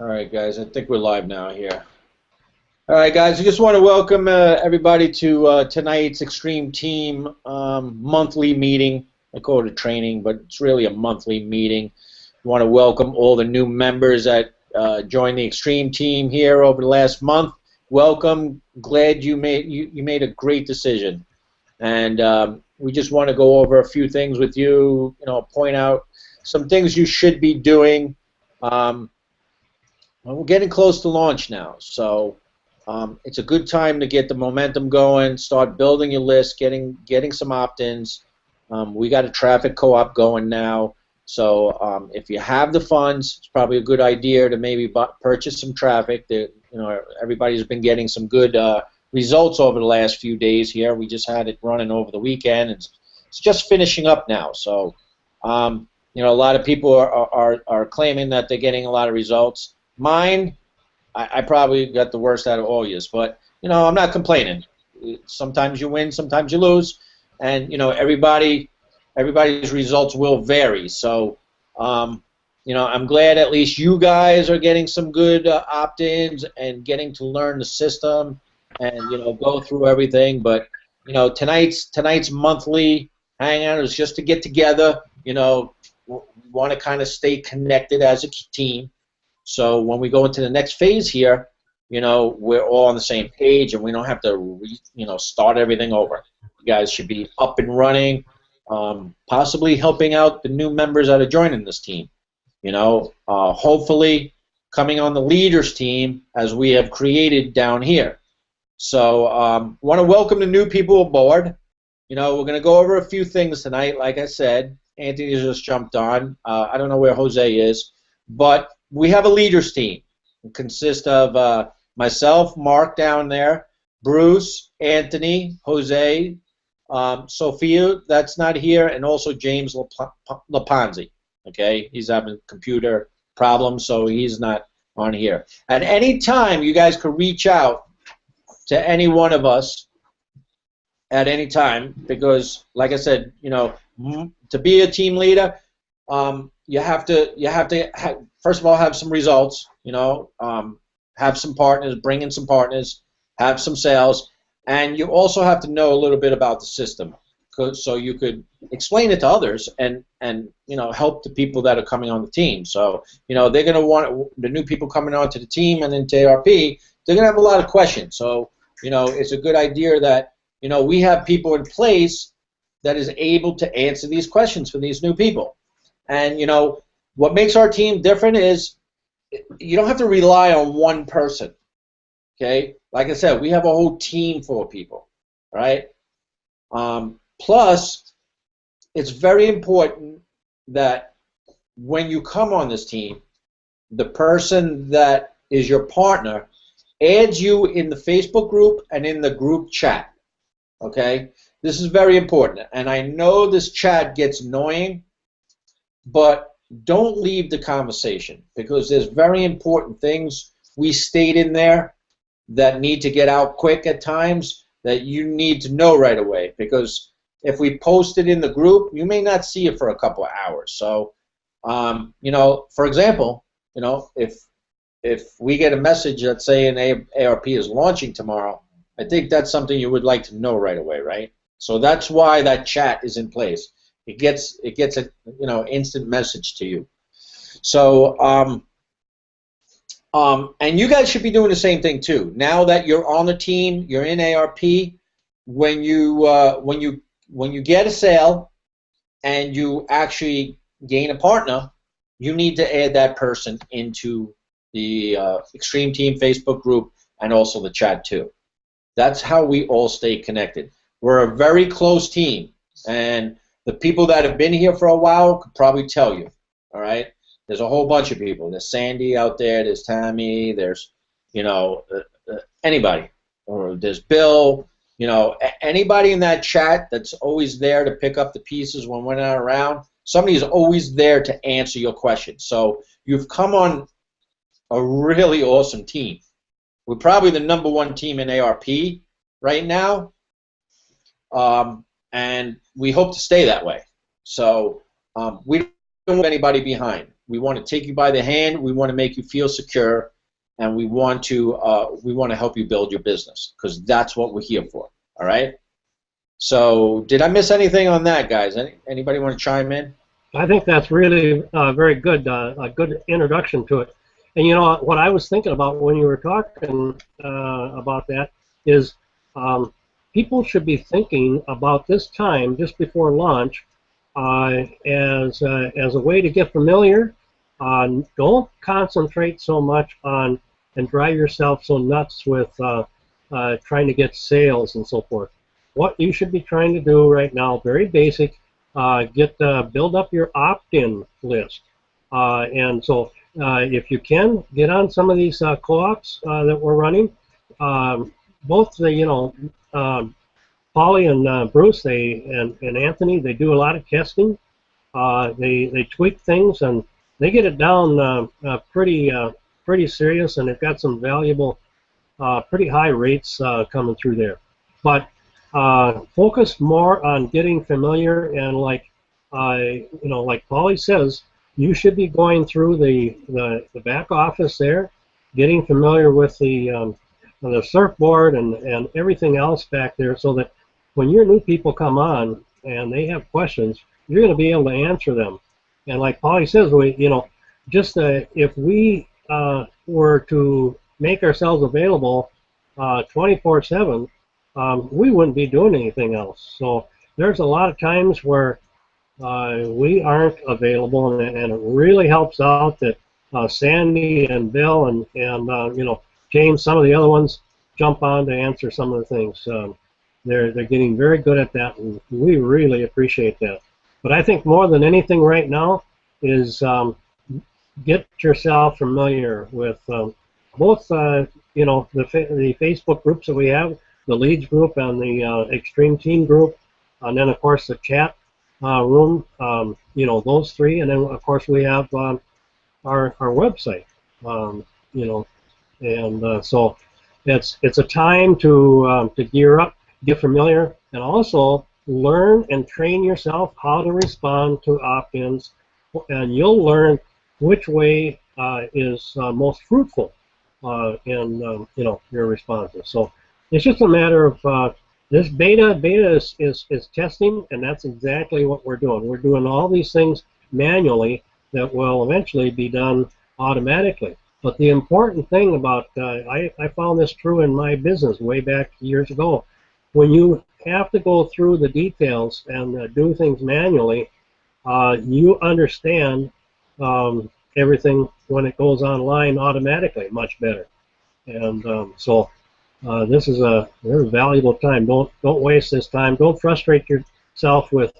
All right, guys, I think we're live now here. All right, guys, I just want to welcome everybody to tonight's Extreme Team monthly meeting. I call it a training, but it's really a monthly meeting. I want to welcome all the new members that joined the Extreme Team here over the last month. Welcome. Glad you made a great decision. And we just want to go over a few things with you, point out some things you should be doing. Well, we're getting close to launch now, so it's a good time to get the momentum going, start building your list, getting some opt-ins. We got a traffic co-op going now, so if you have the funds, it's probably a good idea to maybe purchase some traffic. Everybody's been getting some good results over the last few days here. We just had it running over the weekend. It's just finishing up now, so a lot of people are claiming that they're getting a lot of results. Mine, I probably got the worst out of all years, but I'm not complaining. Sometimes you win, sometimes you lose, and everybody's results will vary. So I'm glad at least you guys are getting some good opt-ins and getting to learn the system and go through everything. But tonight's monthly hangout is just to get together. We want to kind of stay connected as a team. So when we go into the next phase here, we're all on the same page and we don't have to, start everything over. You guys should be up and running, possibly helping out the new members that are joining this team. Hopefully coming on the leaders team as we have created down here. So want to welcome the new people aboard. We're going to go over a few things tonight. Like I said, Anthony just jumped on. I don't know where Jose is, but we have a leaders team. It consists of myself, Mark down there, Bruce, Anthony, Jose, Sophia, that's not here, and also James Laponzi. Okay, he's having computer problems, so he's not on here. At any time, you guys could reach out to any one of us at any time because, like I said, to be a team leader, you have to first of all have some results, have some partners, bring in some partners, have some sales, and you also have to know a little bit about the system so you could explain it to others and help the people that are coming on the team. So they're going to want the new people coming onto the team and into ARP, they're going to have a lot of questions. So it's a good idea that we have people in place that is able to answer these questions for these new people. And what makes our team different is you don't have to rely on one person. Okay, like I said, we have a whole team full of people, right? Plus, it's very important that when you come on this team, the person that is your partner adds you in the Facebook group and in the group chat. Okay, this is very important, and I know this chat gets annoying, but don't leave the conversation because there's very important things we state in there that need to get out quick at times that you need to know right away, because if we post it in the group, you may not see it for a couple of hours. So for example, if we get a message that's saying ARP is launching tomorrow, I think that's something you would like to know right away, right? So that's why that chat is in place. It gets a instant message to you. So and you guys should be doing the same thing too. Now that you're on the team, you're in ARP. When you get a sale and you actually gain a partner, you need to add that person into the Extreme Team Facebook group and also the chat too. That's how we all stay connected. We're a very close team, and the people that have been here for a while could probably tell you, all right? There's a whole bunch of people. There's Sandy out there, there's Tammy, there's, anybody. Or there's Bill, anybody in that chat that's always there to pick up the pieces when we're not around, somebody is always there to answer your questions. So you've come on a really awesome team. We're probably the #1 team in ARP right now. And we hope to stay that way. So we don't leave anybody behind. We want to take you by the hand. We want to make you feel secure, and we want to help you build your business, because that's what we're here for. All right. So, did I miss anything on that, guys? Anybody want to chime in? I think that's really very good, a good introduction to it. And you know what I was thinking about when you were talking about that is people should be thinking about this time just before launch as a way to get familiar. Don't concentrate so much on and drive yourself so nuts with trying to get sales and so forth. What you should be trying to do right now, very basic, build up your opt-in list, and so if you can get on some of these co-ops that we're running, both the Polly and Bruce, and Anthony, they do a lot of testing. They tweak things and they get it down pretty serious, and they've got some valuable, pretty high rates coming through there. But focus more on getting familiar, and like Polly says, you should be going through the back office there, getting familiar with the surfboard and everything else back there, so that when your new people come on and they have questions, you're going to be able to answer them. And like Polly says, if we were to make ourselves available 24/7, we wouldn't be doing anything else. So there's a lot of times where we aren't available, and it really helps out that Sandy and Bill and James, some of the other ones, jump on to answer some of the things. They're getting very good at that, and we really appreciate that. But I think more than anything right now is get yourself familiar with both the Facebook groups that we have, the Leads group and the Xtreme Team group, and then of course the chat room. Those three, and then of course we have our website. So it's a time to gear up, get familiar, and also learn and train yourself how to respond to opt-ins, and you'll learn which way is most fruitful in your responses. So it's just a matter of this beta is testing, and that's exactly what we're doing. We're doing all these things manually that will eventually be done automatically. But the important thing about, I found this true in my business way back years ago, when you have to go through the details and do things manually, you understand everything when it goes online automatically much better. And this is a very valuable time. Don't waste this time. Don't frustrate yourself with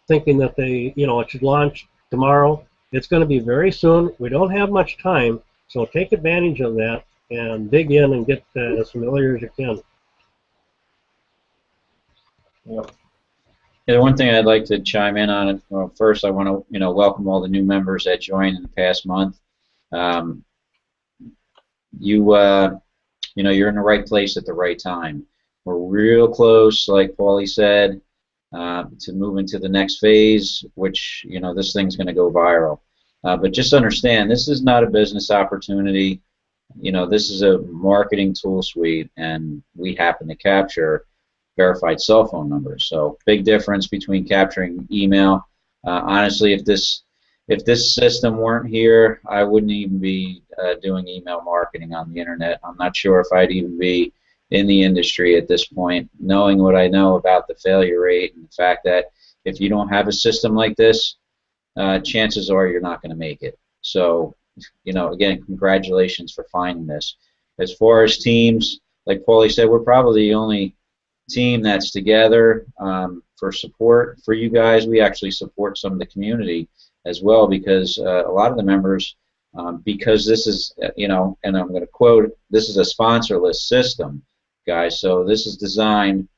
thinking that it should launch tomorrow. It's going to be very soon. We don't have much time, so take advantage of that and dig in and get as familiar as you can. Yep. Yeah, the one thing I'd like to chime in on it. Well, first, I want to welcome all the new members that joined in the past month. You're in the right place at the right time. We're real close, like Paulie said, to move into the next phase, which this thing's going to go viral. But just understand, this is not a business opportunity. This is a marketing tool suite, and we happen to capture verified cell phone numbers. So big difference between capturing email. Honestly, if this system weren't here, I wouldn't even be doing email marketing on the internet. I'm not sure if I'd even be in the industry at this point, knowing what I know about the failure rate and the fact that if you don't have a system like this, chances are you're not going to make it. So, again, congratulations for finding this. As far as teams, like Paulie said, we're probably the only team that's together for support for you guys. We actually support some of the community as well, because a lot of the members, because this is, and I'm going to quote, this is a sponsorless system, guys, so this is designed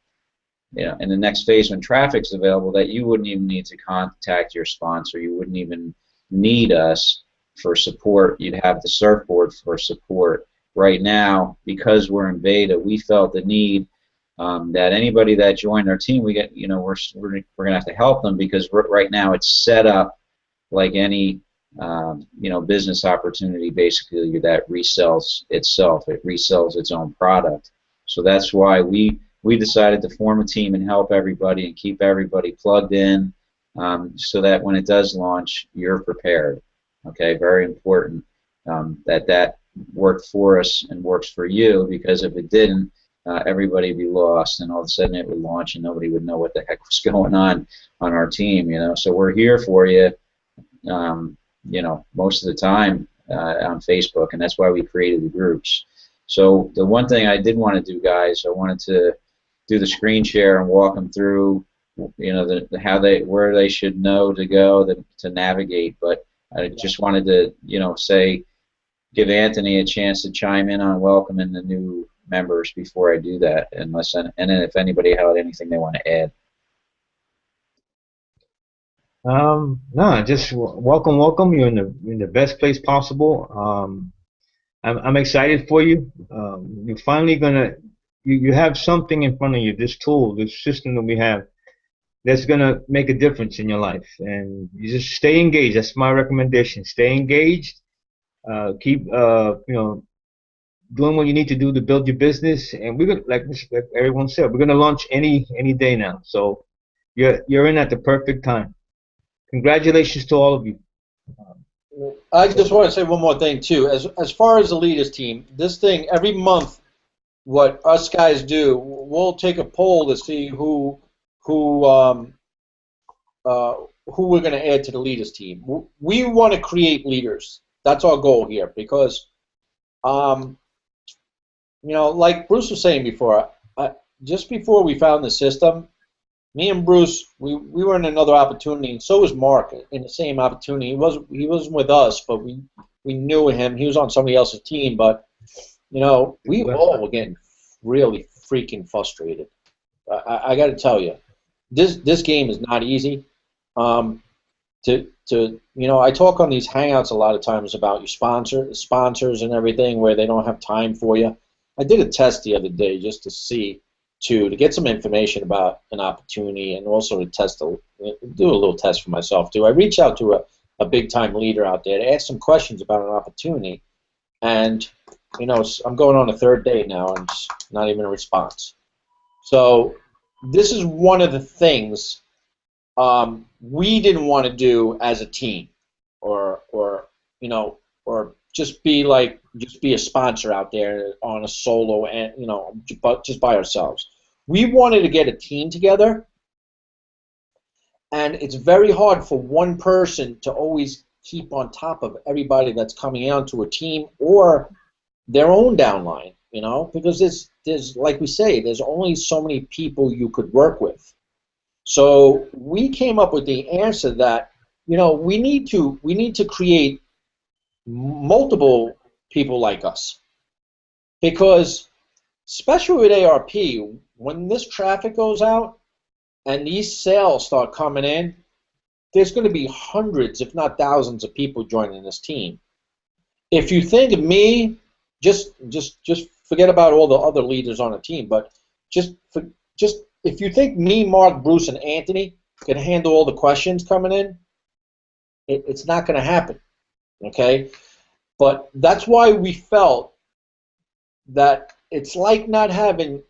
in the next phase when traffic's available that you wouldn't even need to contact your sponsor. You wouldn't even need us for support. You'd have the surfboard for support. Right now, because we're in beta, we felt the need that anybody that joined our team, we're going to have to help them, because right now it's set up like any business opportunity, basically that resells itself. It resells its own product. So that's why we decided to form a team and help everybody and keep everybody plugged in, so that when it does launch, you're prepared. Okay, very important that worked for us and works for you, because if it didn't, everybody would be lost, and all of a sudden it would launch and nobody would know what the heck was going on our team. So we're here for you, most of the time on Facebook, and that's why we created the groups. So the one thing I did want to do, guys, I wanted to do the screen share and walk them through, where they should know to go to navigate. But I just wanted to, give Anthony a chance to chime in on welcoming the new members before I do that, and then if anybody had anything they want to add. No, just welcome. You're in the best place possible. I'm excited for you. You're finally you have something in front of you. This tool, this system that we have, that's gonna make a difference in your life. And you just stay engaged. That's my recommendation. Stay engaged. Keep doing what you need to do to build your business. And we're gonna, like everyone said, we're gonna launch any day now. So you're in at the perfect time. Congratulations to all of you. I just want to say one more thing too. As far as the leaders team, this thing every month, what us guys do, we'll take a poll to see who we're going to add to the leaders team. We want to create leaders. That's our goal here, because like Bruce was saying before, just before we found the system, me and Bruce, we were in another opportunity, and so was Mark in the same opportunity. He wasn't with us, but we knew him. He was on somebody else's team, but we all were getting really freaking frustrated. I got to tell you, this game is not easy. I talk on these hangouts a lot of times about your sponsors and everything, where they don't have time for you. I did a test the other day just to see, to get some information about an opportunity, and also to do a little test for myself too. I reached out to a big time leader out there to ask some questions about an opportunity, and I'm going on the third day now, and it's not even a response. So this is one of the things we didn't want to do as a team, or just be a sponsor out there on a solo, and just by ourselves. We wanted to get a team together, and it's very hard for one person to always keep on top of everybody that's coming onto a team or their own downline, because there's like we say, there's only so many people you could work with. So we came up with the answer that we need to create multiple people like us, because especially with ARP, when this traffic goes out and these sales start coming in, there's going to be hundreds, if not thousands, of people joining this team. If you think of me, just forget about all the other leaders on the team, but just if you think me, Mark, Bruce, and Anthony can handle all the questions coming in, it's not going to happen. Okay? But that's why we felt that it's like not having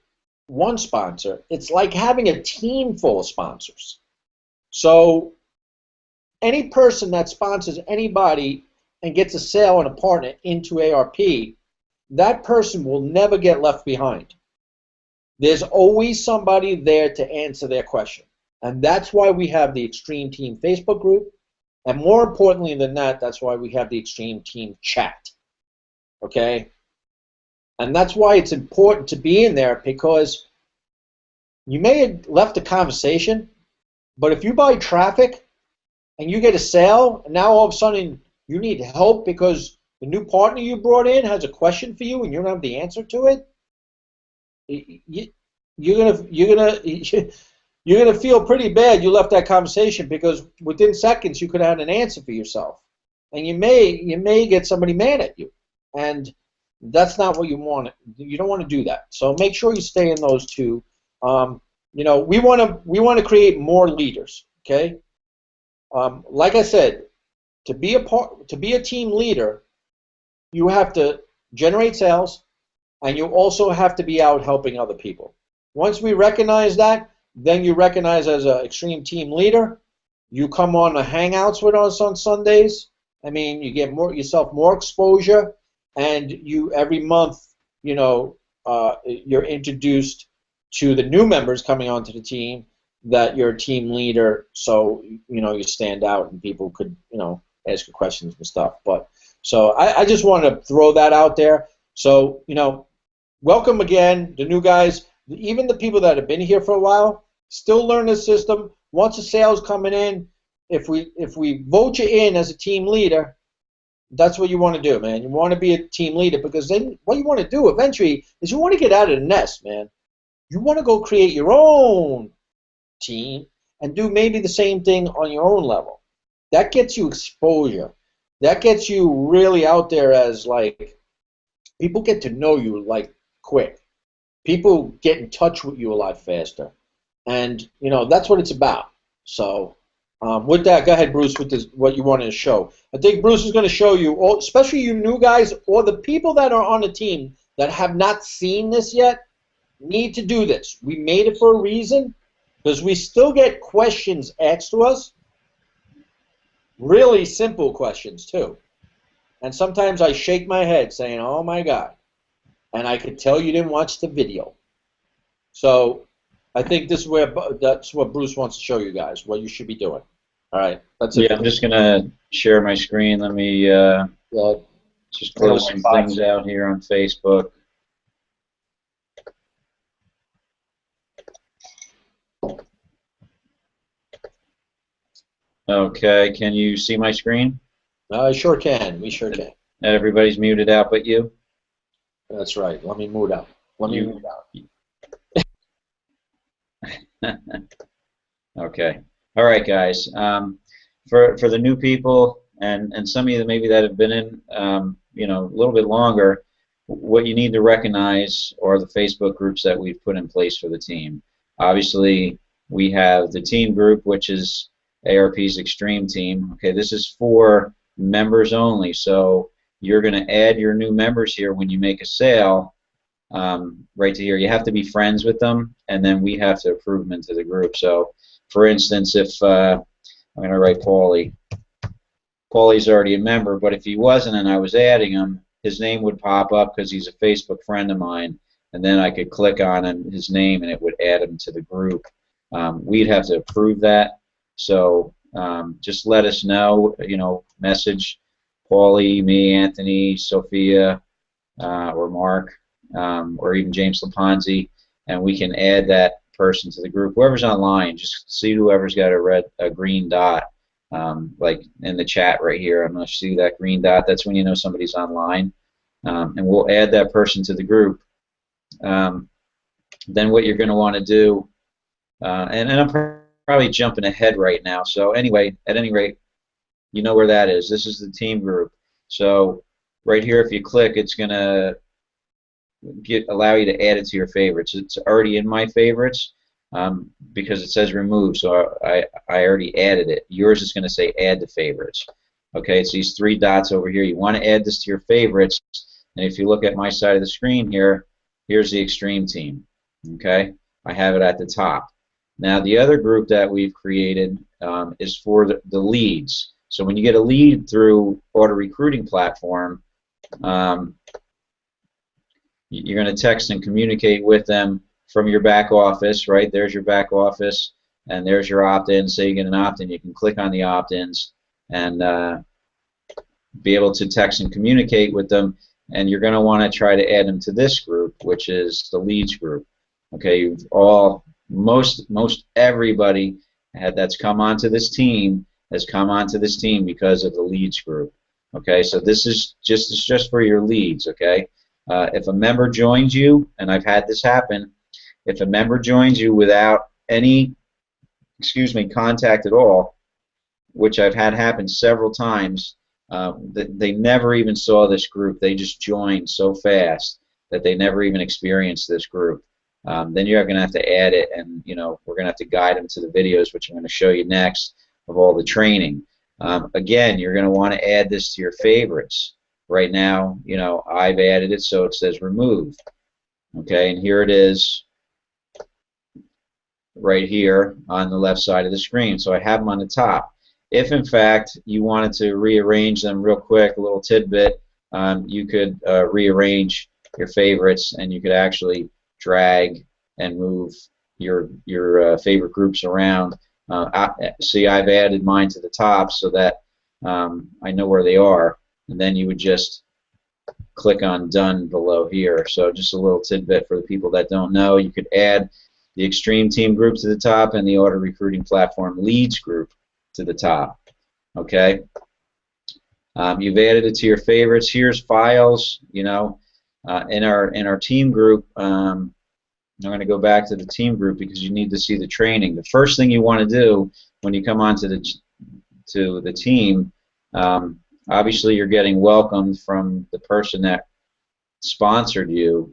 one sponsor. It's like having a team full of sponsors. So any person that sponsors anybody and gets a sale and a partner into ARP, that person will never get left behind. There's always somebody there to answer their question. And that's why we have the Xtreme Team Facebook group. And more importantly than that, that's why we have the Xtreme Team chat. Okay? And that's why it's important to be in there, because you may have left a conversation, but if you buy traffic and you get a sale, and now all of a sudden you need help because the new partner you brought in has a question for you and you don't have the answer to it, you're gonna feel pretty bad you left that conversation, because within seconds you could have had an answer for yourself, and you may get somebody mad at you, and that's not what you want. You don't want to do that. So make sure you stay in those two. We want to create more leaders. Okay. Like I said, to be a team leader, you have to generate sales, and you also have to be out helping other people. Once we recognize that, then you recognize as an extreme team leader. You come on the Hangouts with us on Sundays. I mean, you get yourself more exposure, and you every month, you know, you're introduced to the new members coming onto the team that you're a team leader, so you know you stand out and people could, you know, ask you questions and stuff. But so I just want to throw that out there. So, you know, welcome again, the new guys, even the people that have been here for a while, still learn the system. Once the sales coming in, if we vote you in as a team leader, that's what you want to do, man. You want to be a team leader, because then what you want to do eventually is you want to get out of the nest, man. You want to go create your own team and do maybe the same thing on your own level. That gets you exposure. That gets you really out there as, like, people get to know you, like, quick. People get in touch with you a lot faster. And, you know, that's what it's about. So with that, go ahead, Bruce, with this, what you wanted to show. I think Bruce is going to show you, all, especially you new guys or the people that are on the team that have not seen this yet, need to do this. We made it for a reason, because we still get questions asked to us, really simple questions too. And sometimes I shake my head saying, oh my God. And I could tell you didn't watch the video. So I think that's what Bruce wants to show you guys, what you should be doing. All right, that's it. Yeah, I'm just going to share my screen. Let me just close some things out here on Facebook. Okay, can you see my screen? I sure can. We sure can. Everybody's muted out but you? That's right. Let me move out. Move out. Okay. All right, guys. For the new people and some of you that maybe that have been in you know, a little bit longer, what you need to recognize are the Facebook groups that we've put in place for the team. Obviously, we have the team group, which is ARP's Xtreme Team. Okay, this is for members only, so you're going to add your new members here when you make a sale, right to here. You have to be friends with them, and then we have to approve them into the group. So, for instance, if I'm going to write Paulie. Paulie's already a member, but if he wasn't and I was adding him, his name would pop up because he's a Facebook friend of mine, and then I could click on his name and it would add him to the group. We'd have to approve that. So just let us know, you know, message Paulie, me, Anthony, Sophia, or Mark, or even James Laponzi, and we can add that person to the group. Whoever's online, just see whoever's got a green dot, like in the chat right here. I'm going to see that green dot. That's when you know somebody's online, and we'll add that person to the group. Then what you're going to want to do, and I'm probably jumping ahead right now. So anyway, at any rate, you know where that is. This is the team group. So right here, if you click, it's going to allow you to add it to your favorites. It's already in my favorites because it says remove, so I already added it. Yours is going to say add to favorites. Okay, it's these three dots over here. You want to add this to your favorites, and if you look at my side of the screen here, here's the Xtreme Team. Okay, I have it at the top. Now the other group that we've created is for the leads. So when you get a lead through Auto Recruiting Platform, you're going to text and communicate with them from your back office, right? There's your back office, and there's your opt-in. Say you get an opt-in, you can click on the opt-ins and be able to text and communicate with them, and you're going to want to try to add them to this group, which is the leads group. Okay, most everybody that's come onto this team has come onto this team because of the leads group. Okay, so this is just for your leads. Okay, if a member joins you, and I've had this happen, if a member joins you without any, contact at all, which I've had happen several times, they never even saw this group. They just joined so fast that they never even experienced this group. Then you're going to have to add it, and we're going to have to guide them to the videos, which I'm going to show you next, of all the training. Again, you're going to want to add this to your favorites. Right now, you know, I've added it so it says remove. Okay, and here it is right here on the left side of the screen. So I have them on the top. If in fact you wanted to rearrange them real quick, a little tidbit, you could rearrange your favorites, and you could actually drag and move your favorite groups around. See, I've added mine to the top so that I know where they are, and then you would just click on done below here. So just a little tidbit for the people that don't know. You could add the Xtreme Team group to the top and the Auto Recruiting Platform Leads group to the top. Okay, you've added it to your favorites. Here's files. You know, in our team group. I'm going to go back to the team group because you need to see the training. The first thing you want to do when you come onto the team, obviously you're getting welcomed from the person that sponsored you,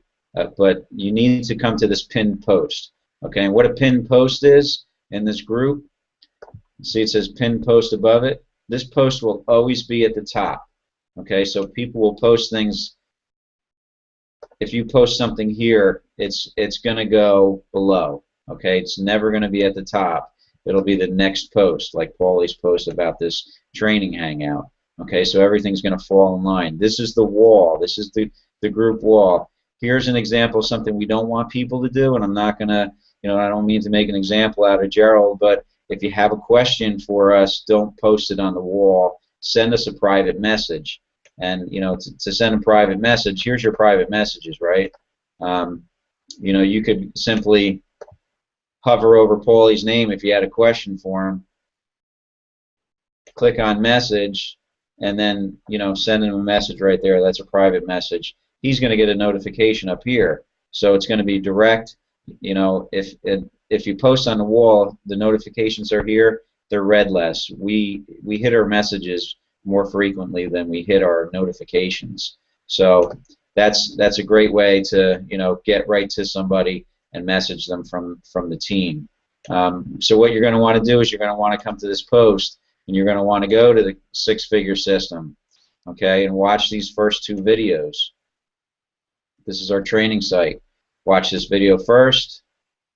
but you need to come to this pinned post. Okay, and what a pinned post is in this group, see it says pinned post above it. This post will always be at the top. Okay, so people will post things. If you post something here, it's going to go below. Okay, it's never going to be at the top. It'll be the next post, like Paulie's post about this training hangout. Okay, so everything's going to fall in line. This is the wall. This is the group wall. Here's an example of something we don't want people to do, and I'm not going to, you know, I don't mean to make an example out of Gerald, but if you have a question for us, don't post it on the wall. Send us a private message. And, you know, to send a private message, here's your private messages, right? You know, you could simply hover over Paulie's name if you had a question for him, click on message, and then, you know, send him a message right there. That's a private message. He's going to get a notification up here. So it's going to be direct. You know, if you post on the wall, the notifications are here. They're read less. We hit our messages more frequently than we hit our notifications. So that's a great way to, you know, get right to somebody and message them from the team. So what you're going to want to do is you're going to want to come to this post, and you're going to want to go to the six-figure system, okay, and watch these first two videos. This is our training site. Watch this video first,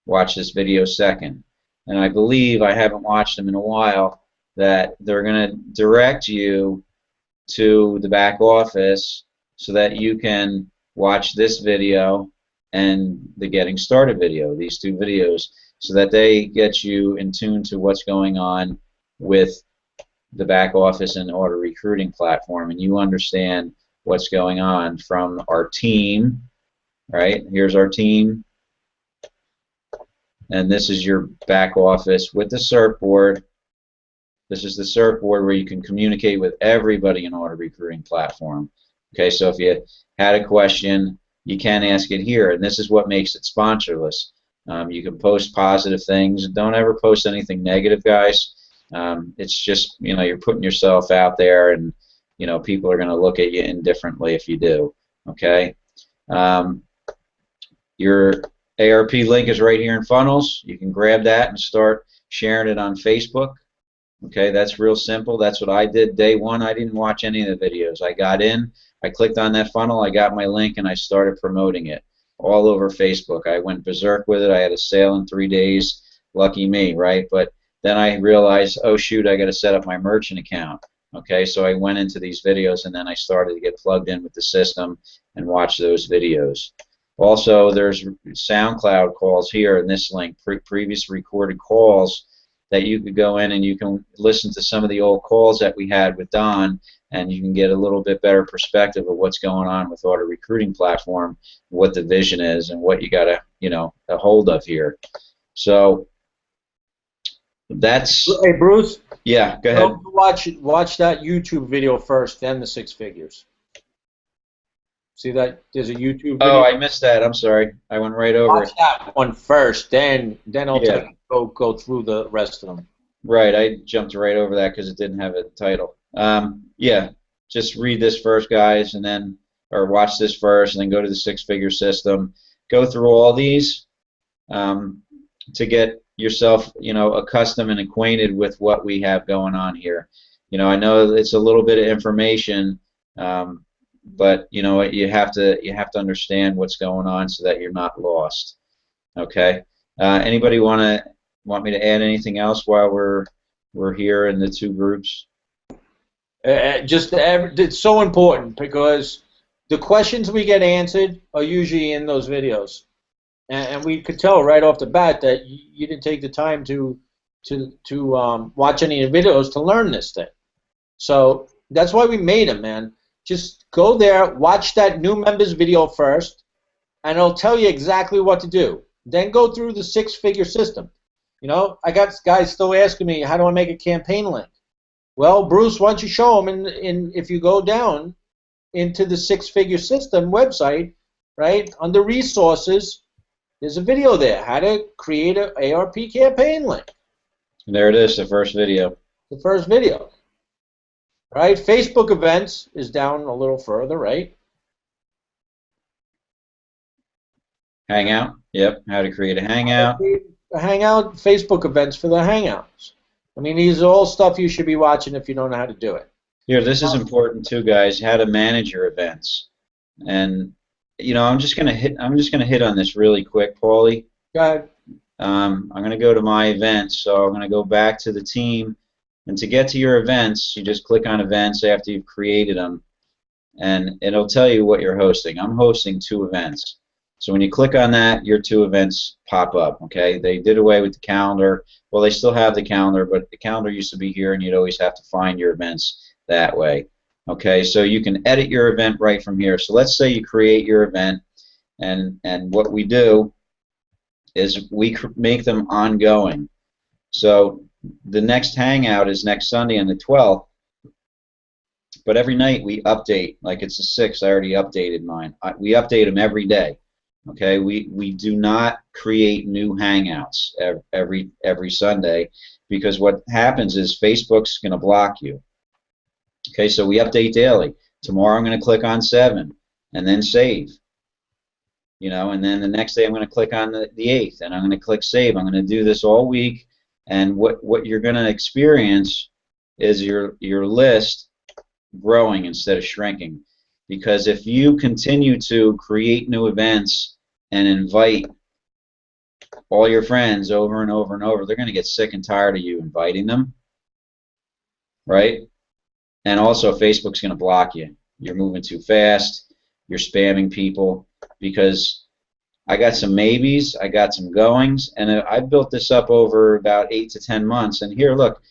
watch this video second. And I believe, I haven't watched them in a while, that they're going to direct you to the back office so that you can watch this video and the Getting Started video, these two videos, so that they get you in tune to what's going on with the back office and auto recruiting platform, and you understand what's going on from our team, right? Here's our team, and this is your back office with the SERP board. This is the SERP board where you can communicate with everybody in auto recruiting platform. Okay, so if you had a question, you can ask it here, and this is what makes it sponsorless. You can post positive things. Don't ever post anything negative, guys. It's just, you know, you're putting yourself out there, and, you know, people are going to look at you indifferently if you do. Okay. Your ARP link is right here in Funnels. You can grab that and start sharing it on Facebook. Okay, that's real simple. That's what I did day one. I didn't watch any of the videos. I got in, I clicked on that funnel, I got my link, and I started promoting it all over Facebook. I went berserk with it. I had a sale in 3 days. Lucky me, right? But then I realized, oh shoot, I got to set up my merchant account. Okay, so I went into these videos, and then I started to get plugged in with the system and watch those videos. Also, there's SoundCloud calls here in this link, previous recorded calls that you could go in and you can listen to some of the old calls that we had with Don, and you can get a little bit better perspective of what's going on with auto recruiting platform, what the vision is, and what you got to, you know, a hold of here. So that's. Hey, Bruce. Yeah, go ahead. Watch that YouTube video first, then the six figures. See that? There's a YouTube video. Oh, I missed that. I'm sorry. I went right over Watch that one first, then I'll go through the rest of them. Right, I jumped right over that because it didn't have a title. Yeah, just read this first, guys, and then, or watch this first, and then go to the six-figure system. Go through all these to get yourself, you know, accustomed and acquainted with what we have going on here. You know, I know it's a little bit of information, but you know, you have to understand what's going on so that you're not lost. Okay. Anybody want me to add anything else while we're here in the two groups? It's so important because the questions we get answered are usually in those videos, and we could tell right off the bat that you didn't take the time to watch any of the videos to learn this thing. So that's why we made them, man. Just go there, watch that new members video first, and it'll tell you exactly what to do. Then go through the six-figure system. You know, I got guys still asking me, how do I make a campaign link? Well, Bruce, why don't you show them if you go down into the six-figure system website, right, under resources, there's a video there, how to create an ARP campaign link. There it is, the first video. The first video. Right? Facebook events is down a little further, right? Hangout. Yep. How to create a hangout. A hangout, Facebook events for the hangouts. I mean, these are all stuff you should be watching if you don't know how to do it. Here, this is important too, guys. How to manage your events. And you know, I'm just gonna hit on this really quick, Paulie. Go ahead. I'm gonna go to my events, so I'm gonna go back to the team. And to get to your events, you just click on events after you've created them, and it'll tell you what you're hosting. I'm hosting 2 events. So when you click on that, your 2 events pop up, okay? They did away with the calendar. Well, they still have the calendar, but the calendar used to be here, and you'd always have to find your events that way, okay? So you can edit your event right from here. So let's say you create your event, and what we do is we make them ongoing. So the next hangout is next Sunday on the 12th, but every night we update, like it's the 6th, I already updated mine. We update them every day, okay? We do not create new hangouts every Sunday, because what happens is Facebook's going to block you. Okay, so we update daily. Tomorrow I'm going to click on 7 and then save. You know, and then the next day I'm going to click on the 8th and I'm going to click save. I'm going to do this all week. And what you're going to experience is your list growing instead of shrinking. Because if you continue to create new events and invite all your friends over and over and over, they're going to get sick and tired of you inviting them, right? And also Facebook's going to block you. You're moving too fast. You're spamming people. Because I got some maybes, I got some goings, and I built this up over about 8 to 10 months. And here, look,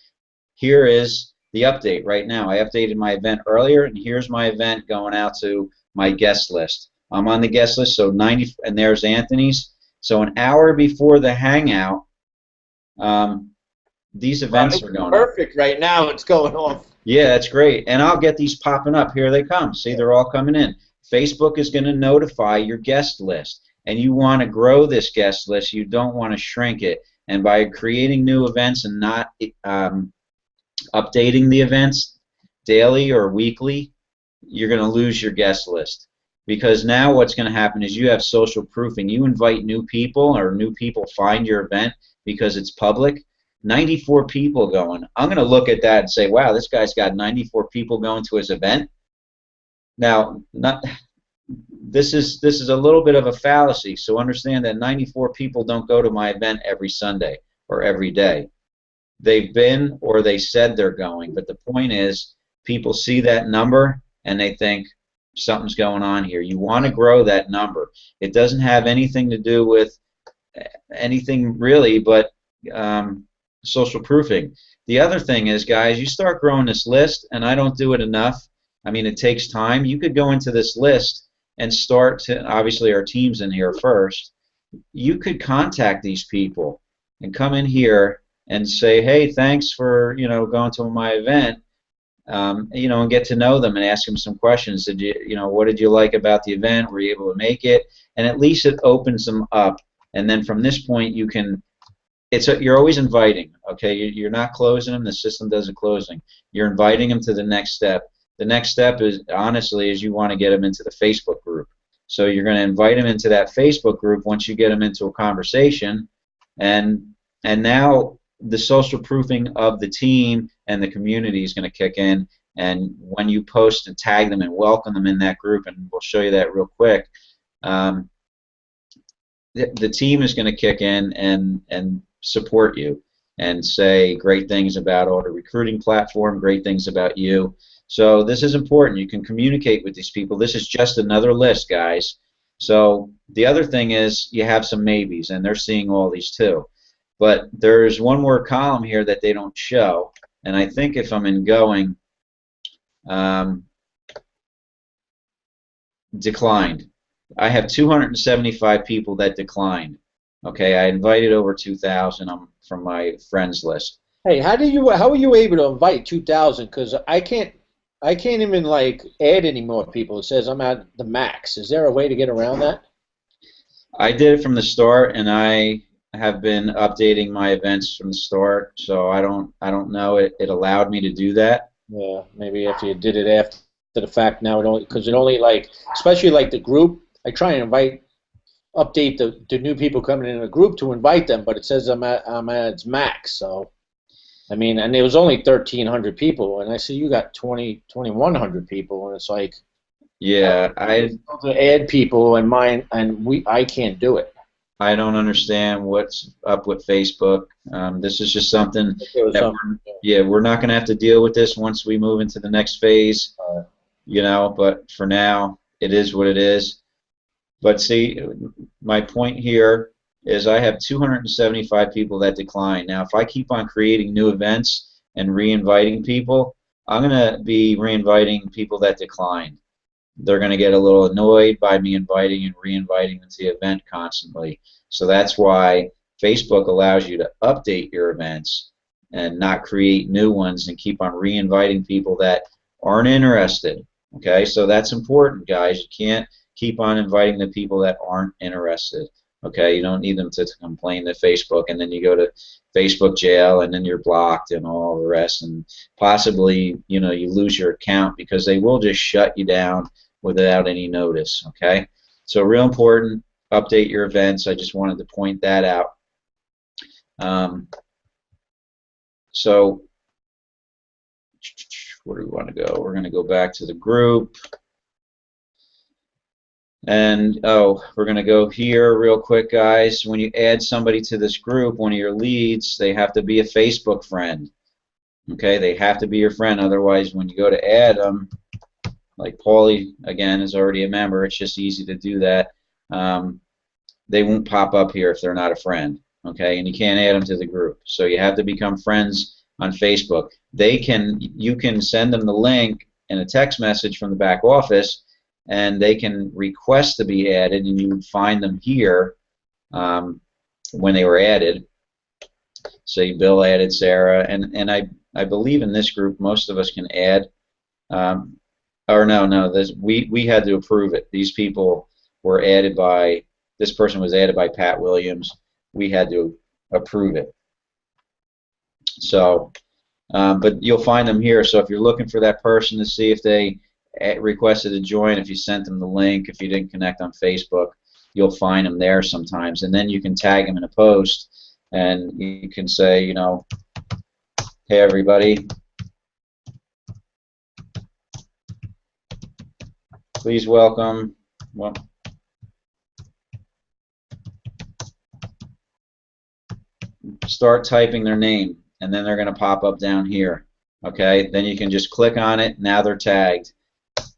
here is the update right now. I updated my event earlier, and here's my event going out to my guest list. I'm on the guest list, so 90, and there's Anthony's. So an hour before the hangout, these events are going perfect right now. It's going off. Yeah, that's great. And I'll get these popping up. Here they come. See, they're all coming in. Facebook is going to notify your guest list. And you want to grow this guest list. You don't want to shrink it. And by creating new events and not updating the events daily or weekly, you're going to lose your guest list. Because now what's going to happen is you have social proofing. You invite new people, or new people find your event because it's public. 94 people going. I'm going to look at that and say, wow, this guy's got 94 people going to his event. Now, this is a little bit of a fallacy, so understand that 94 people don't go to my event every Sunday or every day. They've been, or they said they're going, but the point is people see that number and they think something's going on here. You want to grow that number. It doesn't have anything to do with anything really but social proofing. The other thing is, guys, you start growing this list, and I don't do it enough. I mean, it takes time. You could go into this list and start to, obviously our team's in here first. You could contact these people and come in here and say, hey, thanks for, you know, going to my event, you know, and get to know them and ask them some questions. Did you know, what did you like about the event? Were you able to make it? And at least it opens them up. And then from this point, you can, you're always inviting, okay? You're not closing them. The system does the closing. You're inviting them to the next step. The next step is, honestly, is you want to get them into the Facebook group. So you're going to invite them into that Facebook group once you get them into a conversation, and now the social proofing of the team and the community is going to kick in. And when you post and tag them and welcome them in that group, and we'll show you that real quick, the team is going to kick in and support you and say great things about Auto Recruiting Platform, great things about you. So this is important. You can communicate with these people. This is just another list, guys. So the other thing is you have some maybes, and they're seeing all these too. But there's one more column here that they don't show, and I think if I'm in going, declined. I have 275 people that declined. Okay, I invited over 2,000 from my friends list. Hey, how are you able to invite 2,000? Because I can't even like add any more people. It says I'm at the max. Is there a way to get around that? I did it from the start, and I have been updating my events from the start. So I don't know. It allowed me to do that. Yeah, maybe if you did it after the fact now, because it only like, especially like the group. I try and update the new people coming in the group to invite them, but it says I'm at its max. So, I mean, and it was only 1,300 people, and I see you got 2,100 people, and it's like, yeah, to add people and I can't do it. I don't understand what's up with Facebook. This is just something that we're not going to have to deal with this once we move into the next phase, you know. But for now, it is what it is. But see, my point here is I have 275 people that decline. Now, if I keep on creating new events and re-inviting people, I'm going to be re-inviting people that declined. They're going to get a little annoyed by me inviting and re-inviting them to the event constantly. So that's why Facebook allows you to update your events and not create new ones and keep on re-inviting people that aren't interested. Okay, so that's important, guys. You can't keep on inviting the people that aren't interested. Okay, you don't need them to complain to Facebook, and then you go to Facebook jail, and then you're blocked and all the rest, and possibly, you know, you lose your account because they will just shut you down without any notice. Okay, so real important, update your events. I just wanted to point that out. So where do we want to go? We're going to go back to the group. And we're going to go here real quick, guys. When you add somebody to this group, one of your leads, they have to be a Facebook friend. Okay, they have to be your friend. Otherwise, when you go to add them, like Paulie, again, is already a member. It's just easy to do that. They won't pop up here if they're not a friend. Okay, and you can't add them to the group. So you have to become friends on Facebook. You can send them the link in a text message from the back office, and they can request to be added, and you would find them here when they were added. Say Bill added Sarah, and I believe in this group most of us can add. Or no, we had to approve it. These people were added by, this person was added by Pat Williams. We had to approve it. So, but you'll find them here. So if you're looking for that person to see if they requested to join, if you sent them the link, if you didn't connect on Facebook, you'll find them there sometimes, and then you can tag them in a post, and you can say, you know, hey everybody, please welcome, well, start typing their name, and then they're going to pop up down here. Okay, then you can just click on it. Now they're tagged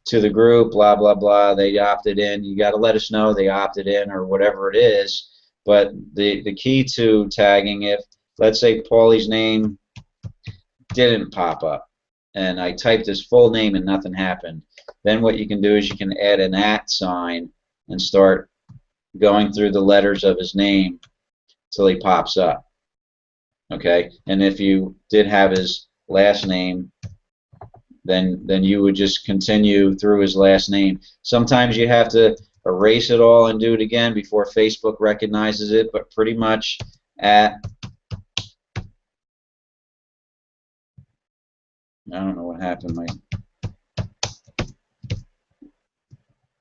to the group, blah, blah, blah. They opted in. You got to let us know they opted in or whatever it is. But the key to tagging, if, let's say, Paulie's name didn't pop up, and I typed his full name and nothing happened, then what you can do is you can add an @ sign and start going through the letters of his name till he pops up. Okay, and if you did have his last name, then you would just continue through his last name. Sometimes you have to erase it all and do it again before Facebook recognizes it, but pretty much I don't know what happened.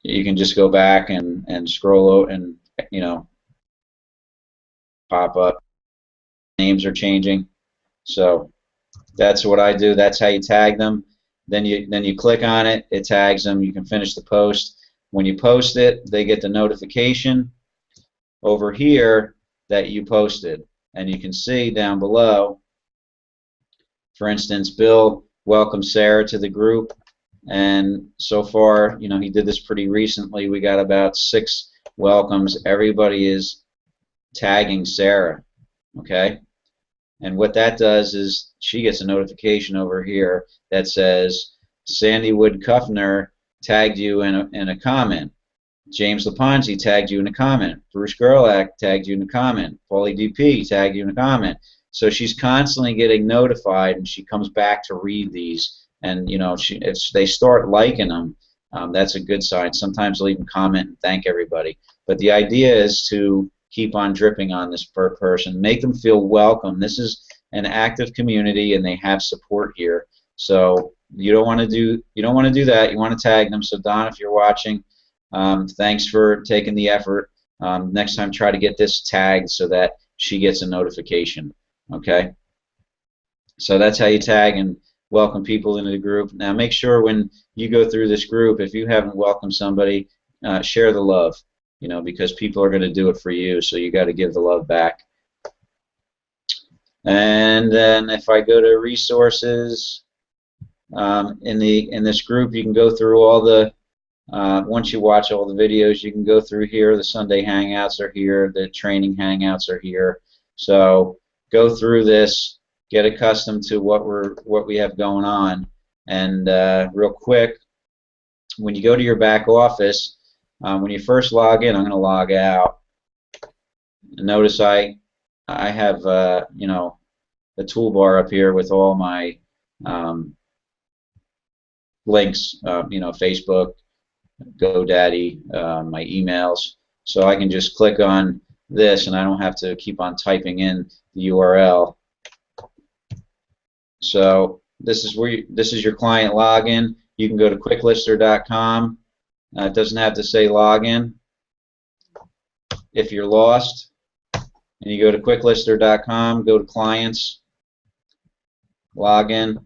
You can just go back and scroll out and, you know, pop up. Names are changing. So That's what I do. That's how you tag them. Then you click on it. It tags them. You can finish the post. When you post it, they get the notification over here that you posted, and you can see down below. For instance, Bill welcomed Sarah to the group, and so far, you know, he did this pretty recently. We got about 6 welcomes. Everybody is tagging Sarah, okay? And what that does is she gets a notification over here that says Sandy Wood Kuffner tagged you in a comment. James Laponzi tagged you in a comment. Bruce Gerlach tagged you in a comment. Paulie DP tagged you in a comment. So she's constantly getting notified, and she comes back to read these. And you know, if they start liking them, that's a good sign. Sometimes they'll even comment and thank everybody. But the idea is to keep on dripping on this person, make them feel welcome. This is an active community, and they have support here. So you don't want to do that. You want to tag them. So Don, if you're watching, thanks for taking the effort. Next time, try to get this tagged so that she gets a notification. Okay. So that's how you tag and welcome people into the group. Now make sure when you go through this group, if you haven't welcomed somebody, share the love. You know, because people are going to do it for you, so you got to give the love back. And then if I go to resources, in this group, you can go through all the. Once you watch all the videos, you can go through here. The Sunday Hangouts are here. The training Hangouts are here. So go through this, get accustomed to what we have going on, and real quick, when you go to your back office. When you first log in, I'm going to log out. Notice I have you know, the toolbar up here with all my links. You know, Facebook, GoDaddy, my emails. So I can just click on this, and I don't have to keep on typing in the URL. So this is your client login. You can go to quicklister.com. It doesn't have to say login. If you're lost, and you go to quicklister.com, go to clients, login.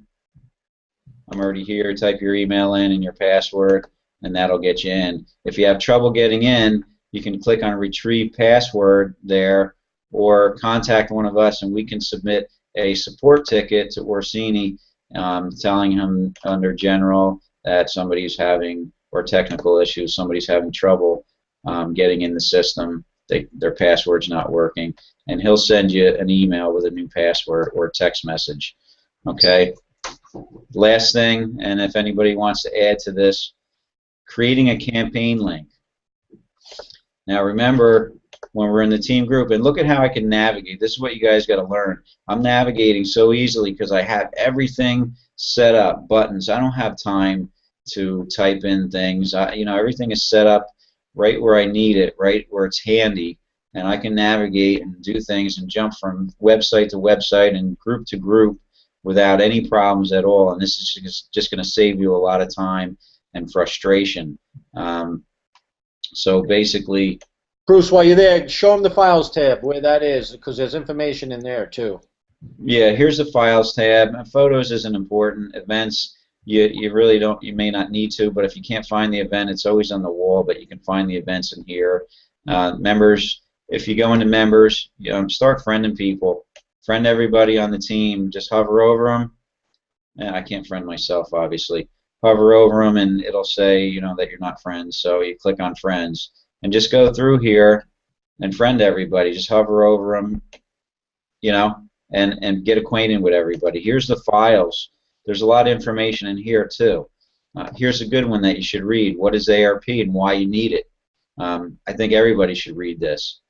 I'm already here. Type your email in and your password, and that'll get you in. If you have trouble getting in, you can click on retrieve password there, or contact one of us, and we can submit a support ticket to Orsini, telling him under general that somebody's having, or technical issues, somebody's having trouble getting in the system, their password's not working, and he'll send you an email with a new password or a text message. Okay. Last thing, and if anybody wants to add to this, creating a campaign link. Now remember, when we're in the team group, and look at how I can navigate. This is what you guys got to learn. I'm navigating so easily because I have everything set up, buttons. I don't have time to type in things. You know, everything is set up right where I need it, right where it's handy, and I can navigate and do things and jump from website to website and group to group without any problems at all. And this is just going to save you a lot of time and frustration. So basically, Bruce, while you're there, show them the Files tab, where that is, because there's information in there, too. yeah, here's the Files tab. Photos isn't important. Events, you really don't, you may not need to, but if you can't find the event, it's always on the wall, but you can find the events in here. Members, if you go into members, start friending people. Friend everybody on the team. Just hover over them. I can't friend myself, obviously. Hover over them, and it'll say, that you're not friends. So you click on friends, and just go through here and friend everybody. Just hover over them, and get acquainted with everybody. Here's the files. There's a lot of information in here too. Here's a good one that you should read. What is ARP and why you need it? I think everybody should read this,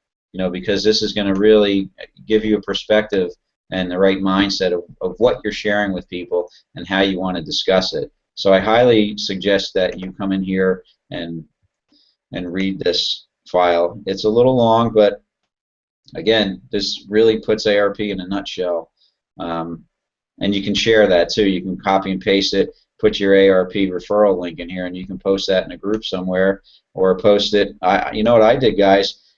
because this is going to really give you a perspective and the right mindset of what you're sharing with people and how you want to discuss it. So I highly suggest that you come in here and read this file. It's a little long, but again, this really puts ARP in a nutshell. And you can share that too. You can copy and paste it, put your ARP referral link in here, and you can post that in a group somewhere, or post it. You know what I did, guys?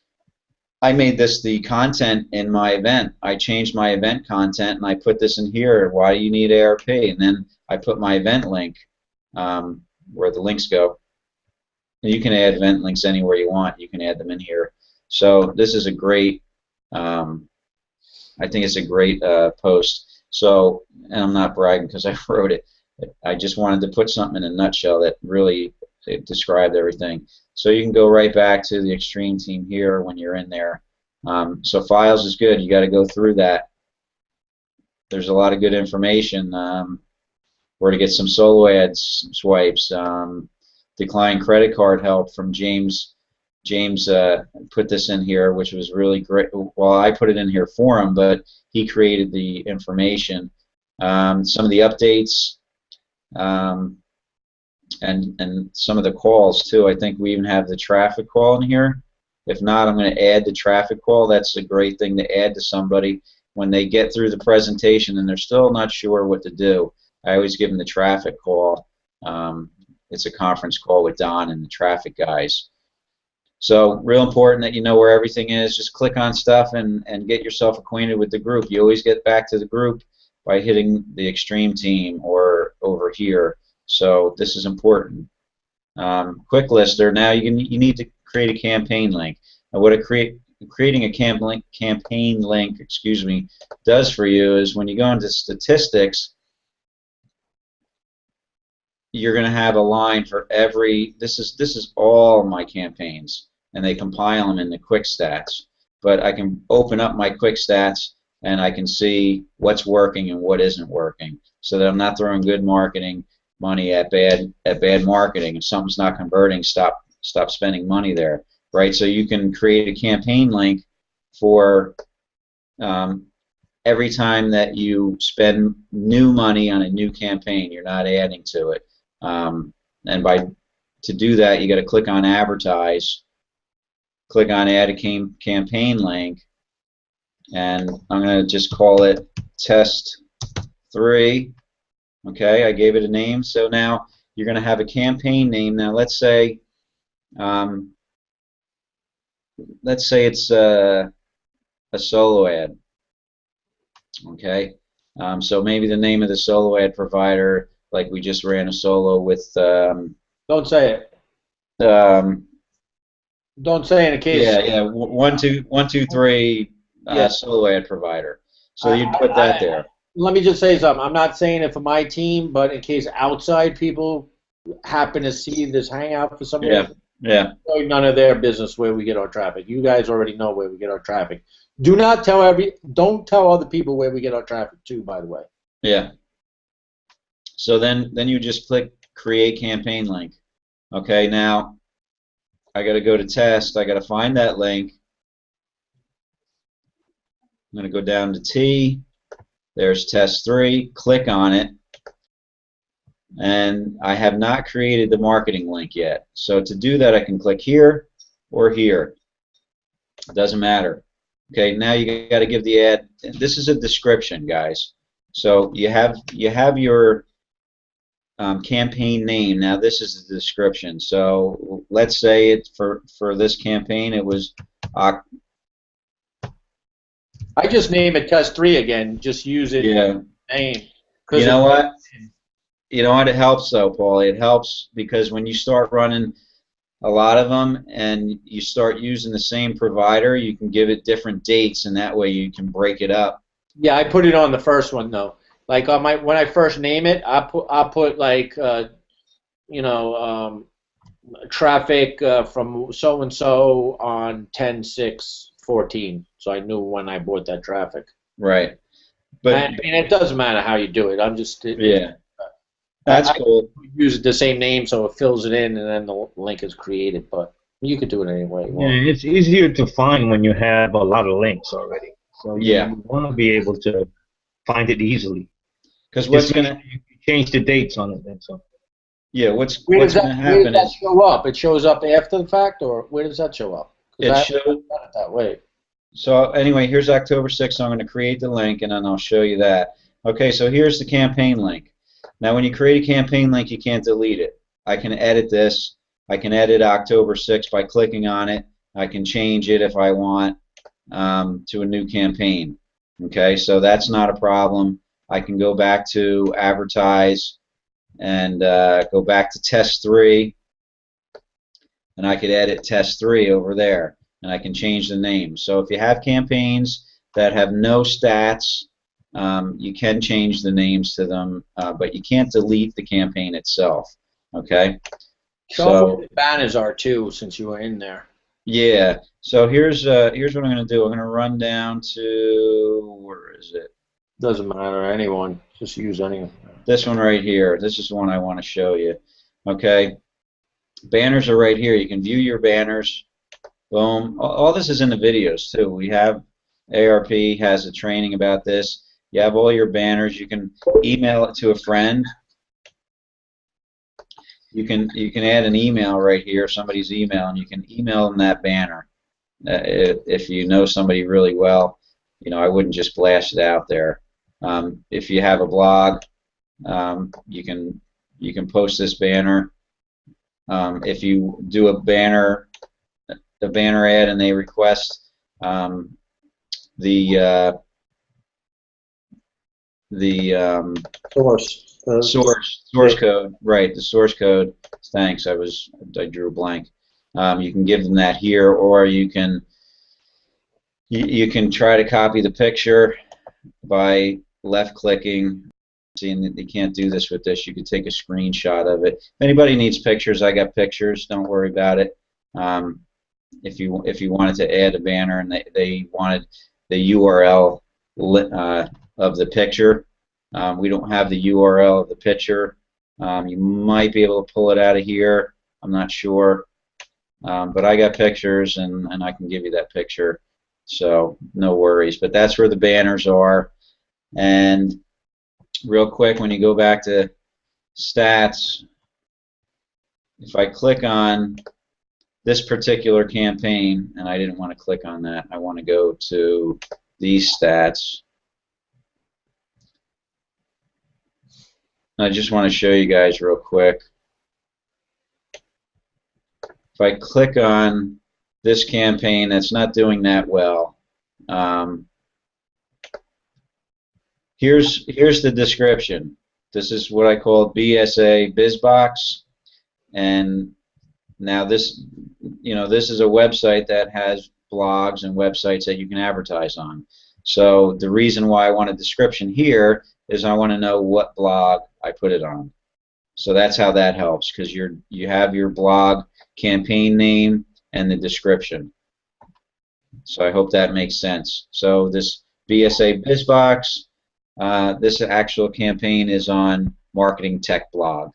I made this the content in my event. I changed my event content and I put this in here. Why do you need ARP? And then I put my event link where the links go. And you can add event links anywhere you want. You can add them in here. So this is a great, I think it's a great post. So, and I'm not bragging because I wrote it. I just wanted to put something in a nutshell that really described everything. So you can go right back to the Xtreme Team here when you're in there. So files is good. You got to go through that. There's a lot of good information. Where to get some solo ads swipes. Decline credit card help from James. James put this in here, which was really great. Well, I put it in here for him, but he created the information. Some of the updates. And some of the calls too. I think we even have the traffic call in here. If not, I'm going to add the traffic call. That's a great thing to add to somebody when they get through the presentation and they're still not sure what to do. I always give them the traffic call. It's a conference call with Don and the traffic guys. So real important that you know where everything is. Just click on stuff and get yourself acquainted with the group. You always get back to the group by hitting the Xtreme Team or over here. So this is important. Quick lister. Now you need to create a campaign link. Now what creating a campaign link, excuse me, does for you is when you go into statistics, you're going to have a line for every. This is all my campaigns, and they compile them into quick stats. But I can open up my quick stats and I can see what's working and what isn't working, so that I'm not throwing good marketing money at bad marketing. If something's not converting, stop spending money there, right? So you can create a campaign link for every time that you spend new money on a new campaign. You're not adding to it, and to do that, you got to click on advertise, click on add a campaign link, and I'm going to just call it test 3. Okay, I gave it a name. So now you're going to have a campaign name. Now let's say it's a solo ad. Okay, so maybe the name of the solo ad provider, like we just ran a solo with. Don't say it. Don't say it in case. Yeah. 123 solo ad provider. So you'd put that there. Let me just say something. I'm not saying it for my team, but in case outside people happen to see this hangout for some reason, it's none of their business where we get our traffic. You guys already know where we get our traffic. Don't tell other people where we get our traffic too, by the way. Yeah. So then you just click create campaign link. Okay, now I got to go to test. I got to find that link. I'm going to go down to T. There's test 3. Click on it. And I have not created the marketing link yet. So to do that, I can click here or here. It doesn't matter. Okay, now you got to give the ad. This is a description, guys. So you have your campaign name. Now this is the description. So let's say it for this campaign it was. I just name it test 3 again. Just use it. Yeah. Name. You know what? You know what? It helps though, Paulie. It helps because when you start running a lot of them and you start using the same provider, you can give it different dates, and that way you can break it up. Yeah, I put it on the first one though. Like on when I first name it, I put like traffic from so and so on 10/6/14. So I knew when I bought that traffic. Right. But I mean, it doesn't matter how you do it. I'm just That's cool. I use the same name so it fills it in, and then the link is created. But you could do it any way you want. Yeah, it's easier to find when you have a lot of links already. So you want to be able to find it easily. Because what's gonna you change the dates on it and so. Yeah, what's gonna happen where does that show up? It shows up after the fact, or where does that show up? It shows done it that way. So anyway, here's October 6th. So I'm going to create the link, and then I'll show you that. Okay, so here's the campaign link. Now, when you create a campaign link, you can't delete it. I can edit this. I can edit October 6th by clicking on it. I can change it if I want. to a new campaign. Okay, so that's not a problem. I can go back to advertise and go back to test 3, and I could edit test 3 over there, and I can change the name. So if you have campaigns that have no stats, you can change the names to them, but you can't delete the campaign itself. Okay. Show us what the banners are too, since you were in there. Yeah. So here's what I'm going to do. I'm going to run down to, where is it? Doesn't matter, anyone. Just use any. This one right here. This is the one I want to show you. Okay. Banners are right here. You can view your banners. Boom. All this is in the videos too. We have, ARP has a training about this. You have all your banners. You can email it to a friend. You can add an email right here, somebody's email, and you can email them that banner. If you know somebody really well, you know, I wouldn't just blast it out there. If you have a blog, you can post this banner. If you do a banner ad and they request the source code, right? The source code. Thanks. I drew a blank. You can give them that here, or you can try to copy the picture by left-clicking. Seeing that they can't do this with this, you can take a screenshot of it. If anybody needs pictures, I got pictures. Don't worry about it. If you wanted to add a banner and they wanted the URL of the picture. We don't have the URL of the picture. You might be able to pull it out of here. I'm not sure. But I got pictures, and I can give you that picture. So no worries. But that's where the banners are. And real quick, when you go back to stats, if I click on this particular campaign, and I didn't want to click on that, I want to go to these stats. I just want to show you guys real quick. If I click on this campaign that's not doing that well, here's the description. This is what I call BSA BizBox, and now this, you know, this is a website that has blogs and websites that you can advertise on. So the reason why I want a description here is I want to know what blog I put it on. So that's how that helps, because you have your blog campaign name and the description. So I hope that makes sense. So this BSA BizBox, this actual campaign is on Marketing Tech Blog.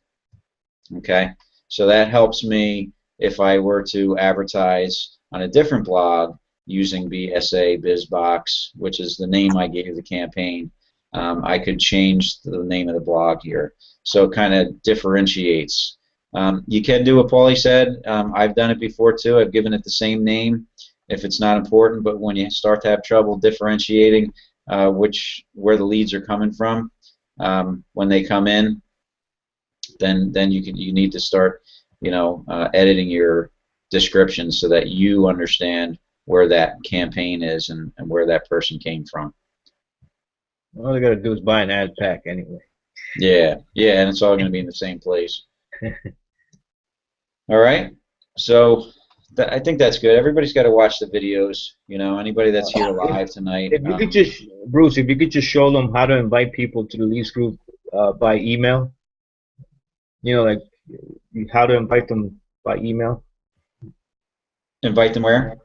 Okay, so that helps me if I were to advertise on a different blog using BSA BizBox, which is the name I gave the campaign. I could change the name of the blog here. So it kind of differentiates. You can do what Paulie said. I've done it before too. I've given it the same name if it's not important, but when you start to have trouble differentiating where the leads are coming from when they come in, then you need to start, you know, editing your description so that you understand where that campaign is and where that person came from. All they got to do is buy an ad pack anyway. Yeah, and it's all going to be in the same place. All right, so I think that's good. Everybody's got to watch the videos. You know, anybody that's here live tonight. If you could just, Bruce, if you could just show them how to invite people to the leads group by email. You know, like how to invite them by email. Invite them where?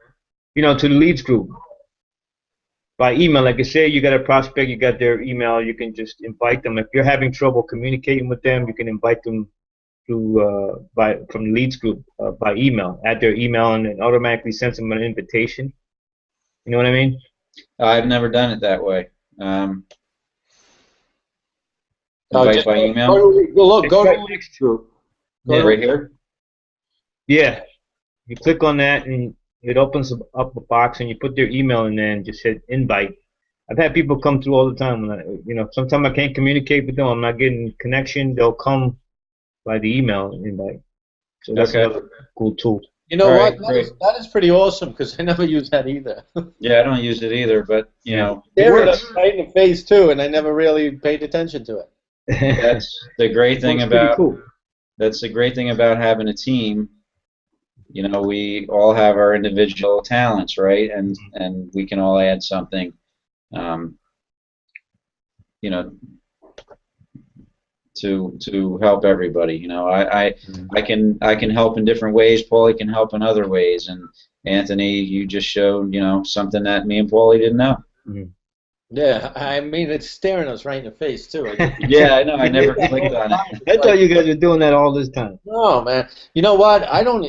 You know, to the leads group. By email, like I say, you got a prospect, you got their email, you can just invite them. If you're having trouble communicating with them, you can invite them to from the leads group by email. Add their email and it automatically sends them an invitation. You know what I mean? I've never done it that way. Invite by email. Go to the leads group. Right here. Yeah, you click on that and it opens up a box, and you put their email in there and just hit invite. I've had people come through all the time. When you know, sometimes I can't communicate with them. I'm not getting connection. They'll come by the email invite. So that's another cool tool. You know All what? right, great. That is pretty awesome because I never use that either. Yeah, I don't use it either, but you know, it Staring at works. me right in the face too, and I never really paid attention to it. That's the great thing Looks pretty about cool. that's the great thing about having a team. You know, we all have our individual talents, right? And we can all add something. Um, you know, to help everybody. You know, I can help in different ways. Paulie can help in other ways, and Anthony, you just showed something that me and Paulie didn't know. Yeah, I mean it's staring us right in the face too. Yeah, I know. I never clicked on it. I thought you guys were doing that all this time. No, man. You know what? I don't.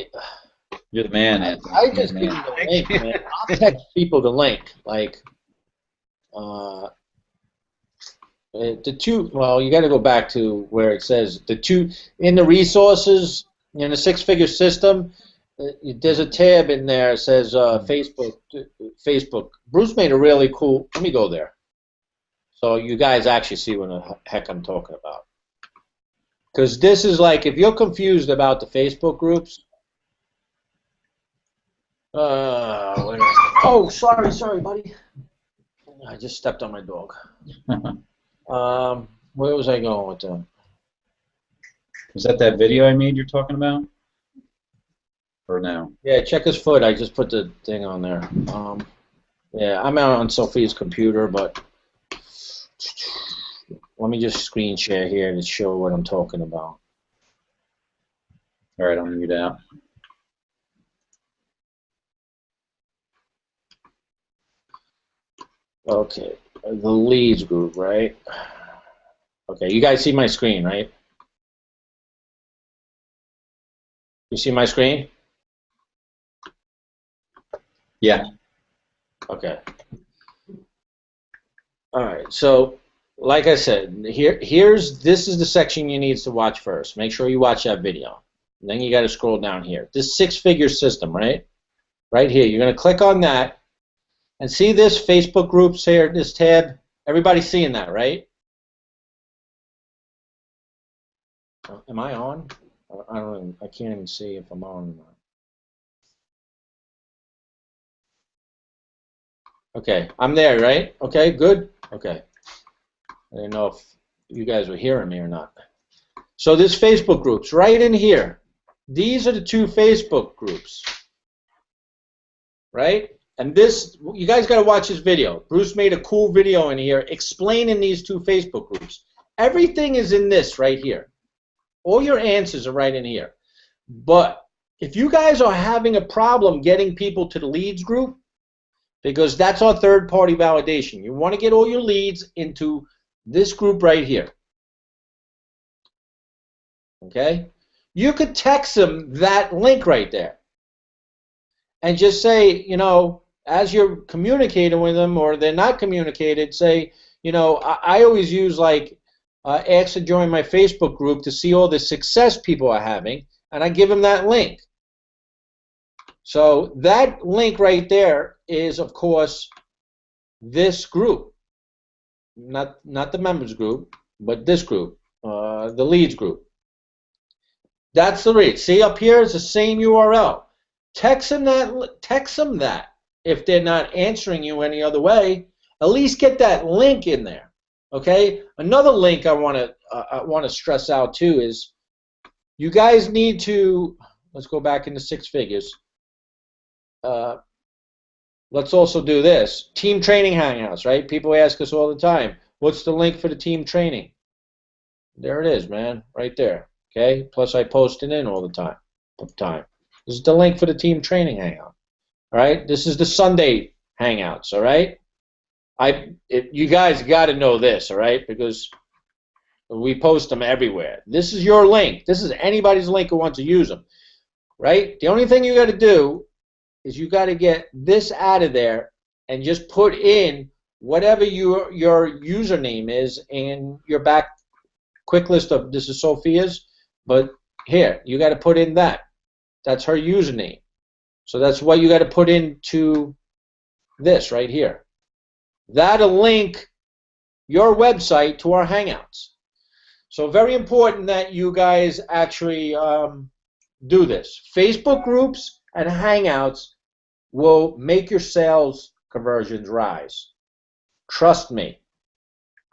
You're the man, Anthony. I You're just the give man. you the link, man. I'll text people the link. Like, the two. Well, you got to go back to where it says the two in the resources in the six-figure system. There's a tab in there that says Facebook. Facebook. Bruce made a really cool. Let me go there, so you guys actually see what the heck I'm talking about. Because this is like, if you're confused about the Facebook groups. Oh, sorry, buddy. I just stepped on my dog. Where was I going with that? Was that video I made you're talking about? Or no? Yeah, check his foot. I just put the thing on there. Yeah, I'm out on Sophia's computer, but let me just screen share here to show what I'm talking about. All right, I'll mute out. Okay, the leads group, right? Okay, you guys see my screen, right? You see my screen? Yeah. Okay. All right. So, like I said, this is the section you need to watch first. Make sure you watch that video. And then you got to scroll down here. This six-figure system, right? Right here. You're going to click on that and see this Facebook groups here, this tab. Everybody's seeing that, right? Am I on? I can't even see if I'm on or not. Okay, I'm there, right? Okay, good. Okay. I didn't know if you guys were hearing me or not. So this Facebook groups, right in here. These are the two Facebook groups, right? And this, you guys got to watch this video. Bruce made a cool video in here explaining these two Facebook groups. Everything is in this right here. All your answers are right in here. But if you guys are having a problem getting people to the leads group, because that's our third-party validation, you want to get all your leads into this group right here. Okay? You could text them that link right there and just say, as you're communicating with them or they're not communicated, say, I always use like ask to join my Facebook group to see all the success people are having, and I give them that link. So that link right there is, of course, this group, not the members group, but this group, the leads group. That's the read. See up here is the same URL. Text them that. If they're not answering you any other way, at least get that link in there. Okay. Another link I want to stress out too is you guys need to. Let's go back into six figures. Let's also do this. Team training hangouts, right? People ask us all the time, what's the link for the team training? There it is, man, right there. Okay. Plus, I post it in all the time. This is the link for the team training hangout. All right. This is the Sunday hangouts. All right. You guys got to know this. All right, because we post them everywhere. This is your link. This is anybody's link who wants to use them. Right. The only thing you got to do is you got to get this out of there and just put in whatever your username is in your back quick list of, this is Sophia's, but here, you got to put in that. That's her username. So that's what you got to put into this right here. That'll link your website to our Hangouts. So very important that you guys actually do this. Facebook groups, and Hangouts will make your sales conversions rise. Trust me.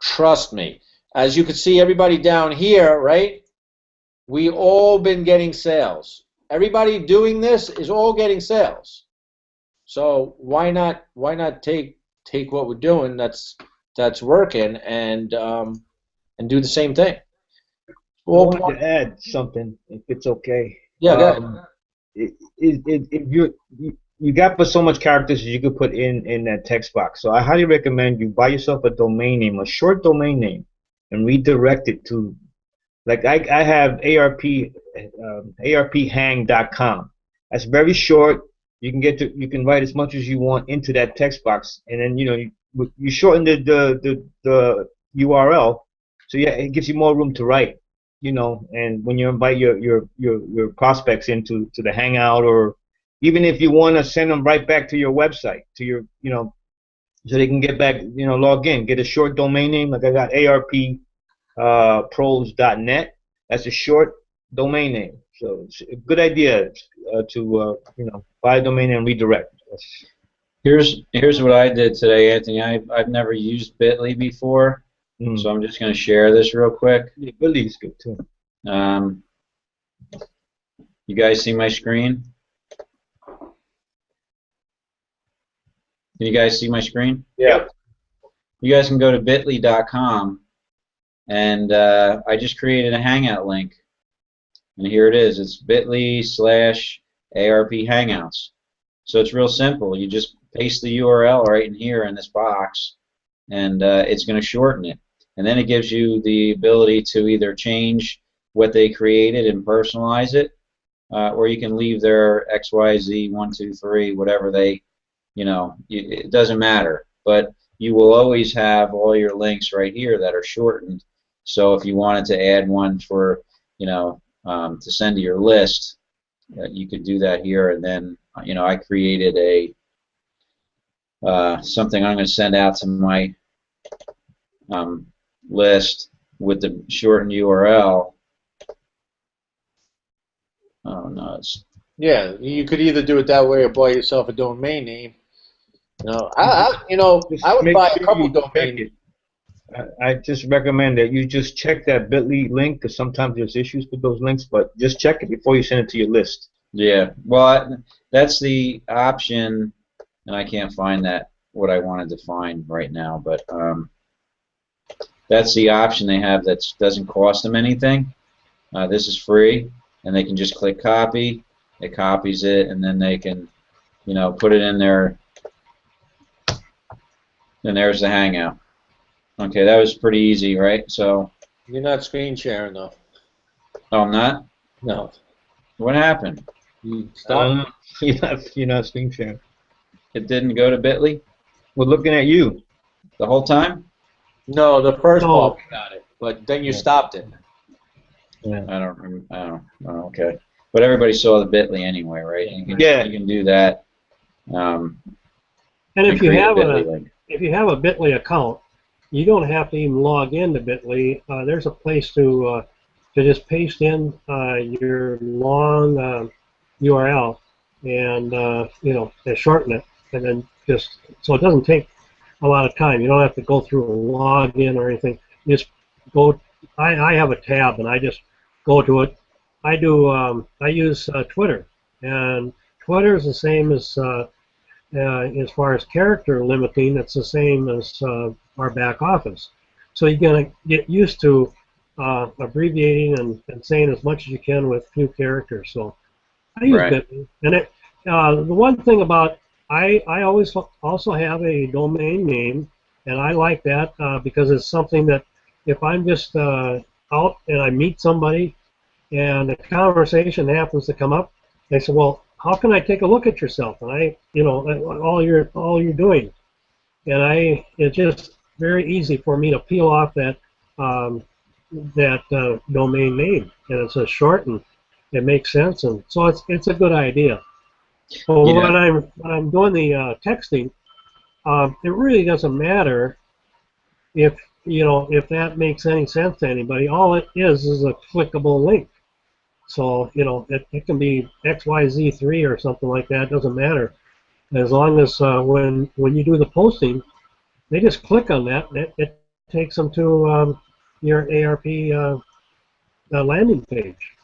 Trust me. As you can see, everybody down here, right? We all been getting sales. Everybody doing this is all getting sales. So why not take what we're doing that's working and do the same thing? I wanted to add something, if it's okay. Yeah, go ahead. If you got but so much characters you could put in that text box. So I highly recommend you buy yourself a domain name, a short domain name, and redirect it to, like I have arphang.com. That's very short. You can write as much as you want into that text box, and then you shorten the URL, so yeah, it gives you more room to write. And when you invite your prospects into the Hangout, or even if you want to send them right back to your website, to your so they can get back, log in, get a short domain name. Like I got arppros.net. That's a short domain name. So it's a good idea to buy a domain and redirect. Here's what I did today, Anthony. I've never used Bitly before, so I'm just going to share this real quick. Yeah, Bitly is good too. You guys see my screen? Can you guys see my screen? Yeah. You guys can go to bitly.com, and I just created a Hangout link. And here it is. It's bit.ly/ARP Hangouts. So it's real simple. You just paste the URL right in here in this box, and it's going to shorten it. And then it gives you the ability to either change what they created and personalize it, or you can leave their XYZ 1, 2, 3, whatever they, it doesn't matter. But you will always have all your links right here that are shortened. So if you wanted to add one for, to send to your list, you could do that here. And then, I created a something I'm going to send out to my list with the shortened URL. Oh no, it's. Yeah, you could either do it that way or buy yourself a domain name. I would buy a couple domain names. I just recommend that you just check that Bitly link, because sometimes there's issues with those links, but just check it before you send it to your list. Yeah, well, that's the option, and I can't find what I wanted to find right now, but that's the option they have that doesn't cost them anything. This is free, and they can just click copy. It copies it, and then they can, put it in there. And there's the Hangout. Okay, that was pretty easy, right? So. You're not screen sharing though. Oh, I'm not? No. What happened? Stop. You're not screen sharing. It didn't go to Bitly? We're looking at you. The whole time? No, the first part we got it, but then you stopped it. Yeah. I don't remember. Oh, okay. But everybody saw the Bitly anyway, right? You can do that. And if you have a Bitly account, you don't have to even log into Bitly. There's a place to just paste in your long URL and and shorten it, and then just so it doesn't take a lot of time. You don't have to go through a login or anything. You just go. I have a tab, and I just go to it. I use Twitter, and Twitter is the same as far as character limiting. It's the same as our back office. So you're gonna get used to abbreviating and saying as much as you can with few characters. So I use Bitly, and the one thing about I always also have a domain name, and I like that because it's something that if I'm just out and I meet somebody and a conversation happens to come up, they say, well, how can I take a look at yourself? And all you're doing, and it's just very easy for me to peel off that domain name, and it's a short and it makes sense, and so it's a good idea. But when I'm doing the texting, it really doesn't matter if that makes any sense to anybody. All it is a clickable link. So, you know, it can be XYZ3 or something like that. It doesn't matter. As long as when you do the posting, they just click on that. It takes them to your ARP landing page.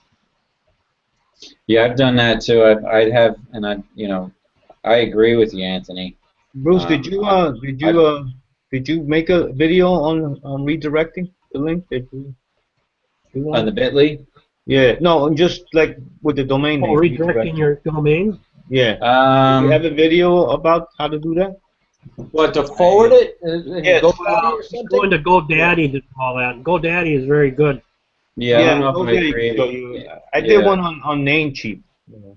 Yeah, I've done that too. I'd have, and I agree with you, Anthony. Bruce, did you make a video on redirecting the link? Did you do On one? the Bitly? Yeah, no, just like with the domain Oh, name. redirecting your domain? Yeah. Do you have a video about how to do that? What, to forward it in Yeah, GoDaddy or Just go something? into GoDaddy to do all that. GoDaddy is very good. Yeah, I don't know if I GoDaddy can created. show you. I did Yeah. one on Namecheap. You know,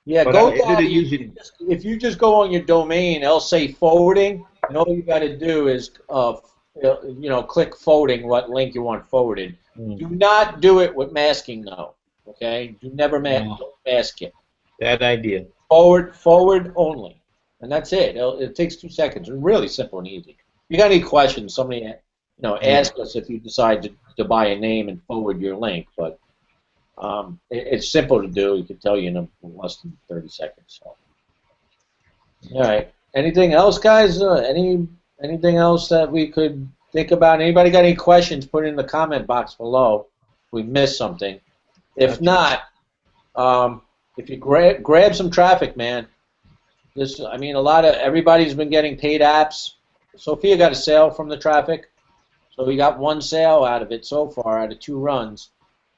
Yeah, but I didn't GoDaddy, use it. if you just go on your domain, it'll say forwarding, and all you got to do is, click forwarding, what link you want forwarded. Do not do it with masking, though. Okay? Do never don't mask it. Bad idea. Forward only, and that's it. It takes 2 seconds. It's really simple and easy. If you got any questions, somebody, ask us if you decide to buy a name and forward your link, but. It's simple to do. You can tell you in less than 30 seconds. So. All right. Anything else, guys? Anything else that we could think about? Anybody got any questions? Put it in the comment box below. If we missed something. If not, if you grab some traffic, man. Everybody's been getting paid apps. Sophia got a sale from the traffic, so we got 1 sale out of it so far out of 2 runs.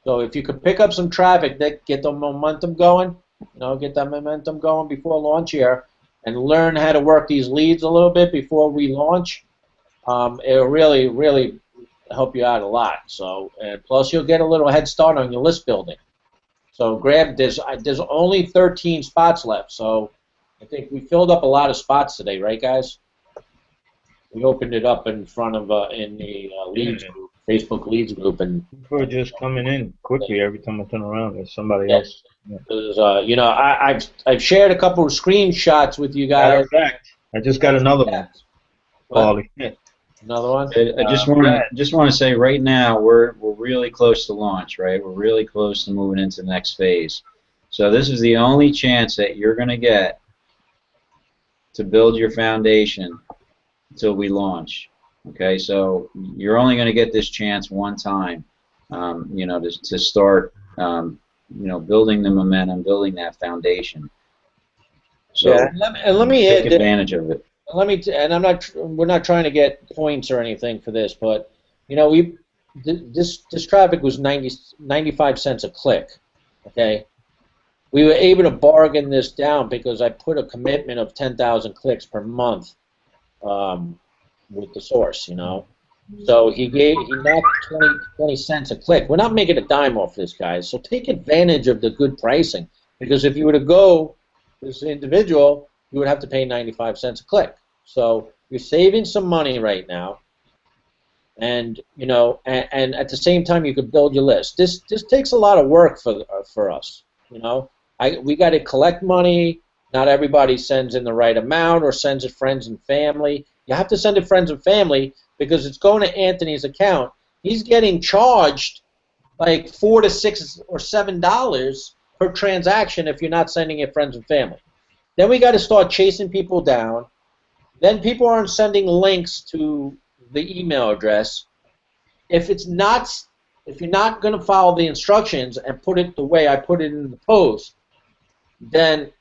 So if you could pick up some traffic, get the momentum going, get that momentum going before launch here, and learn how to work these leads a little bit before we launch, it'll really, really help you out a lot. So, and plus you'll get a little head start on your list building. So there's only 13 spots left. So I think we filled up a lot of spots today, right, guys? We opened it up in front of in the leads group. Facebook leads group, and people are just coming in quickly every time I turn around. There's somebody else. Yeah. I've shared a couple of screenshots with you guys. Matter of fact, I just got another one. What? Another one. I just want to say right now we're really close to launch, right? We're really close to moving into the next phase. So this is the only chance that you're going to get to build your foundation until we launch. Okay, so you're only going to get this chance one time, to start, building the momentum, building that foundation. So let me take advantage of it. We're not trying to get points or anything for this, but this traffic was 95 cents a click. Okay, we were able to bargain this down because I put a commitment of 10,000 clicks per month. With the source, so he knocked 20 cents a click. We're not making a dime off this, guys. So take advantage of the good pricing, because if you were to go this individual, you would have to pay 95 cents a click. So you're saving some money right now, and and at the same time you could build your list. This takes a lot of work for us. We got to collect money. Not everybody sends in the right amount or sends it friends and family. You have to send it friends and family because it's going to Anthony's account. He's getting charged like $4 to $6 or $7 per transaction if you're not sending it friends and family. Then we got to start chasing people down. Then people aren't sending links to the email address. If you're not going to follow the instructions and put it the way I put it in the post, then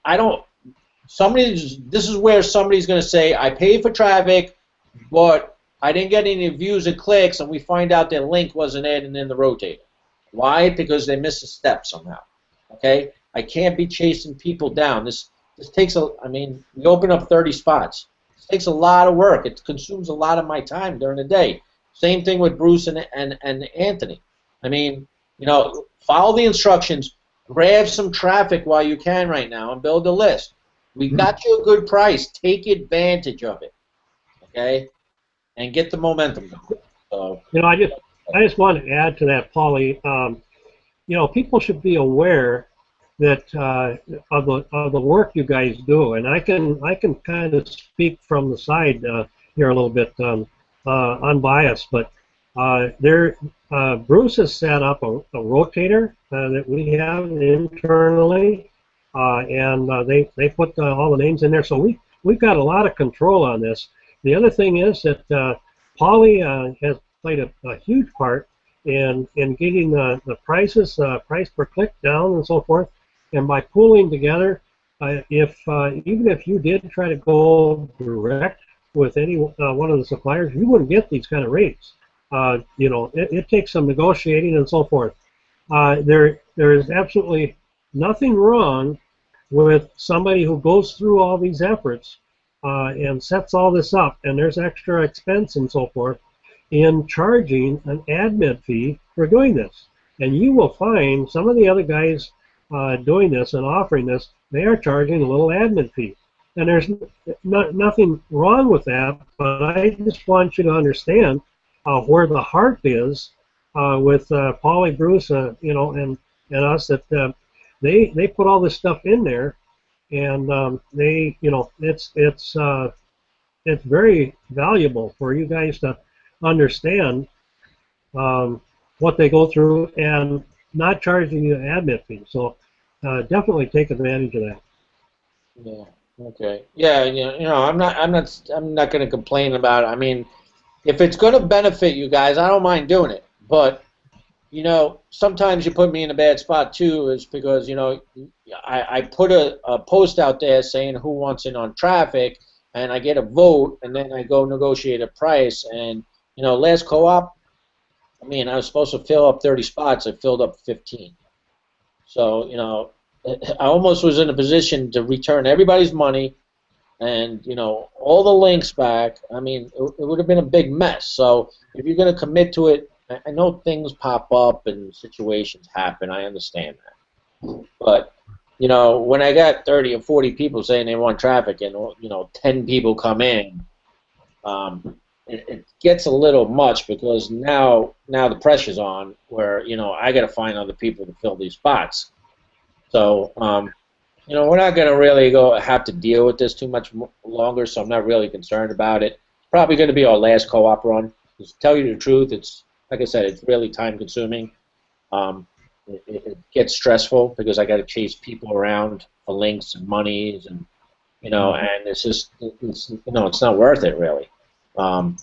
this is where somebody's going to say, I paid for traffic, but I didn't get any views and clicks, and we find out their link wasn't added in the rotator. Why? Because they missed a step somehow. Okay? I can't be chasing people down. This takes we open up 30 spots. This takes a lot of work. It consumes a lot of my time during the day. Same thing with Bruce and Anthony. Follow the instructions. Grab some traffic while you can right now and build a list. We got you a good price. Take advantage of it, okay? And get the momentum going. So, I just want to add to that, Paulie. People should be aware that of the work you guys do, and I can kind of speak from the side here a little bit, unbiased, but Bruce has set up a rotator that we have internally, and they put all the names in there. So we've got a lot of control on this. The other thing is that Paulie has played a huge part in getting the prices, price per click down and so forth. And by pooling together, even if you did try to go direct with any one of the suppliers, you wouldn't get these kind of rates. It takes some negotiating and so forth. There is absolutely nothing wrong with somebody who goes through all these efforts and sets all this up, and there's extra expense and so forth, in charging an admin fee for doing this. And you will find some of the other guys doing this and offering this, they are charging a little admin fee. And there's nothing wrong with that, but I just want you to understand where the heart is with Paulie, Bruce, and us, that they put all this stuff in there, and it's very valuable for you guys to understand what they go through and not charging you an admin fee. So definitely take advantage of that. Yeah. Okay. Yeah. I'm not going to complain about it. I mean, if it's going to benefit you guys, I don't mind doing it. But sometimes you put me in a bad spot too, is because I put a post out there saying who wants in on traffic, and I get a vote, and then I go negotiate a price, and last co-op, I mean, I was supposed to fill up 30 spots, I filled up 15. So I almost was in a position to return everybody's money, and all the links back. I mean, it would have been a big mess. So if you're going to commit to it, I know things pop up and situations happen. I understand that. But when I got 30 or 40 people saying they want traffic, and 10 people come in, it gets a little much, because now the pressure's on, where I got to find other people to fill these spots. So we're not going to really have to deal with this too much longer. So I'm not really concerned about it. It's probably going to be our last co-op run. To tell you the truth, it's like I said, it's really time consuming. It gets stressful because I got to chase people around for links and monies, and and it's just it's not worth it really. And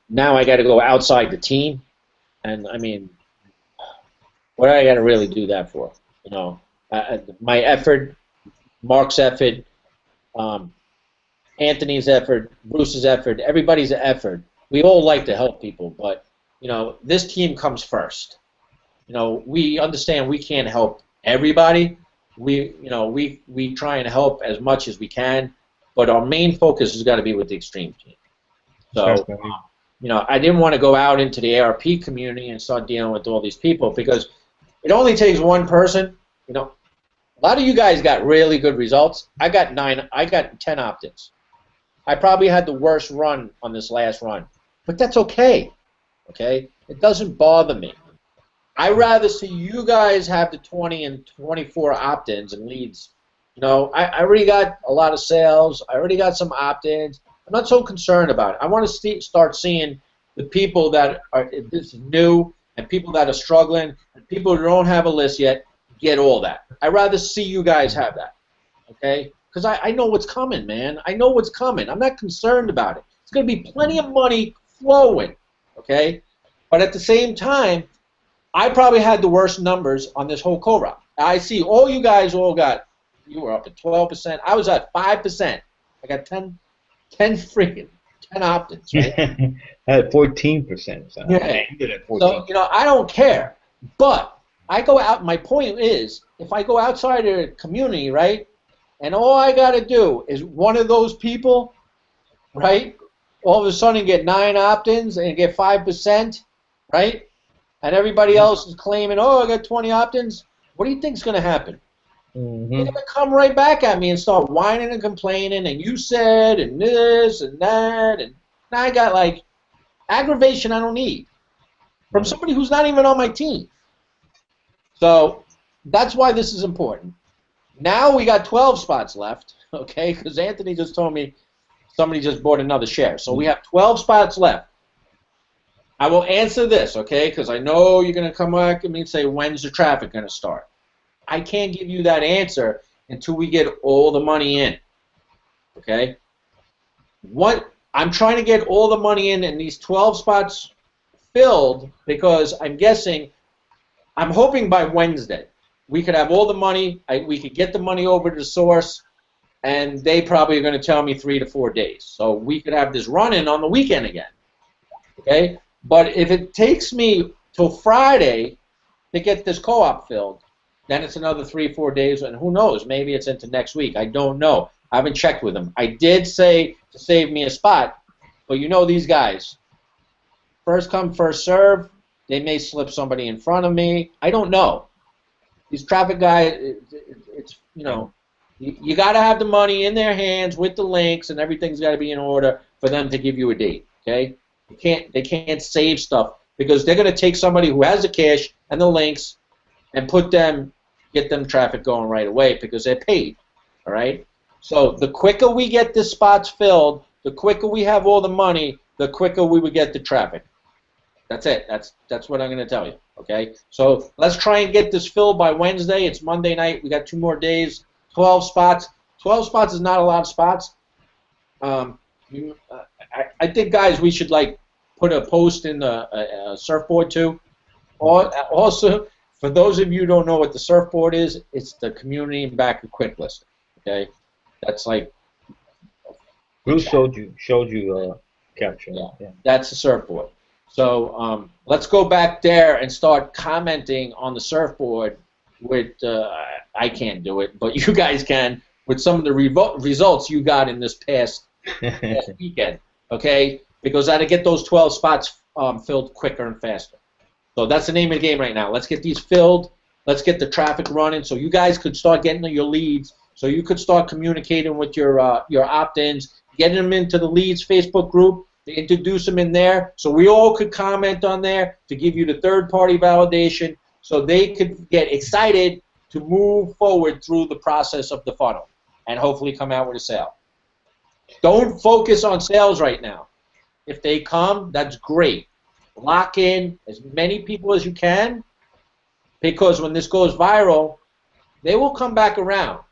now I got to go outside the team, and I mean, what do I got to really do that for? My effort, Mark's effort, Anthony's effort, Bruce's effort, everybody's effort. We all like to help people, but this team comes first. We understand we can't help everybody. We try and help as much as we can, but our main focus has got to be with the Xtreme team. So, I didn't want to go out into the ARP community and start dealing with all these people, because it only takes one person. A lot of you guys got really good results. I got 10 opt-ins. I probably had the worst run on this last run, but that's okay. Okay, it doesn't bother me. I'd rather see you guys have the 20 and 24 opt-ins and leads. I already got a lot of sales. I already got some opt-ins. I'm not so concerned about it. I want to start seeing the people that are this is new, and people that are struggling, and people who don't have a list yet get all that. I'd rather see you guys have that, okay? Because I know what's coming, man. I know what's coming. I'm not concerned about it. It's going to be plenty of money flowing, okay? But at the same time, I probably had the worst numbers on this whole Cobra. I see all you guys you were up at 12%. I was at 5%. I got 10 opt-ins, right? I had 14%. So yeah. At 14. So, I don't care. But I go out, my point is, if I go outside of the community, right, and all I got to do is one of those people, right, all of a sudden get 9 opt-ins and get 5%, right, and everybody else is claiming, oh, I got 20 opt-ins, what do you think is going to happen? Mm-hmm. They're going to come right back at me and start whining and complaining, and you said, and this, and that, and now I got, like, aggravation I don't need from somebody who's not even on my team. So that's why this is important. Now we got 12 spots left, okay, because Anthony just told me somebody just bought another share. So we have 12 spots left. I will answer this, okay? Because I know you're going to come back at me and say, when's the traffic going to start? I can't give you that answer until we get all the money in, okay? I'm trying to get all the money in and these 12 spots filled because I'm hoping by Wednesday we could have all the money, we could get the money over to the source, and they probably are going to tell me 3 to 4 days. So we could have this running on the weekend again, okay? But if it takes me till Friday to get this co-op filled, then it's another 3 or 4 days, and who knows, maybe it's into next week. I don't know. I haven't checked with them. I did say to save me a spot, but you know these guys. First come, first serve. They may slip somebody in front of me. I don't know. These traffic guys, it's you know, you got to have the money in their hands with the links, and everything's got to be in order for them to give you a date. Okay? They can't save stuff because they're going to take somebody who has the cash and the links and get them traffic going right away because they're paid. All right? So the quicker we get the spots filled, the quicker we have all the money, the quicker we would get the traffic. That's it. That's what I'm going to tell you. Okay? So let's try and get this filled by Wednesday. It's Monday night. We got 2 more days. 12 spots. 12 spots is not a lot of spots. I think, guys, we should like put a post in the surfboard too. Also, for those of you who don't know what the surfboard is, it's the community and back of quick list. Okay, that's like Bruce showed you capture. Yeah, that's the surfboard. So let's go back there and start commenting on the surfboard. With I can't do it, but you guys can with some of the results you got in this past weekend. Okay, because I had to get those 12 spots filled quicker and faster. So that's the name of the game right now. Let's get these filled. Let's get the traffic running so you guys could start getting your leads. So you could start communicating with your opt-ins, getting them into the leads Facebook group, to introduce them in there, so we all could comment on there to give you the third-party validation, so they could get excited to move forward through the process of the funnel and hopefully come out with a sale. Don't focus on sales right now. If they come, that's great. Lock in as many people as you can, because when this goes viral, they will come back around.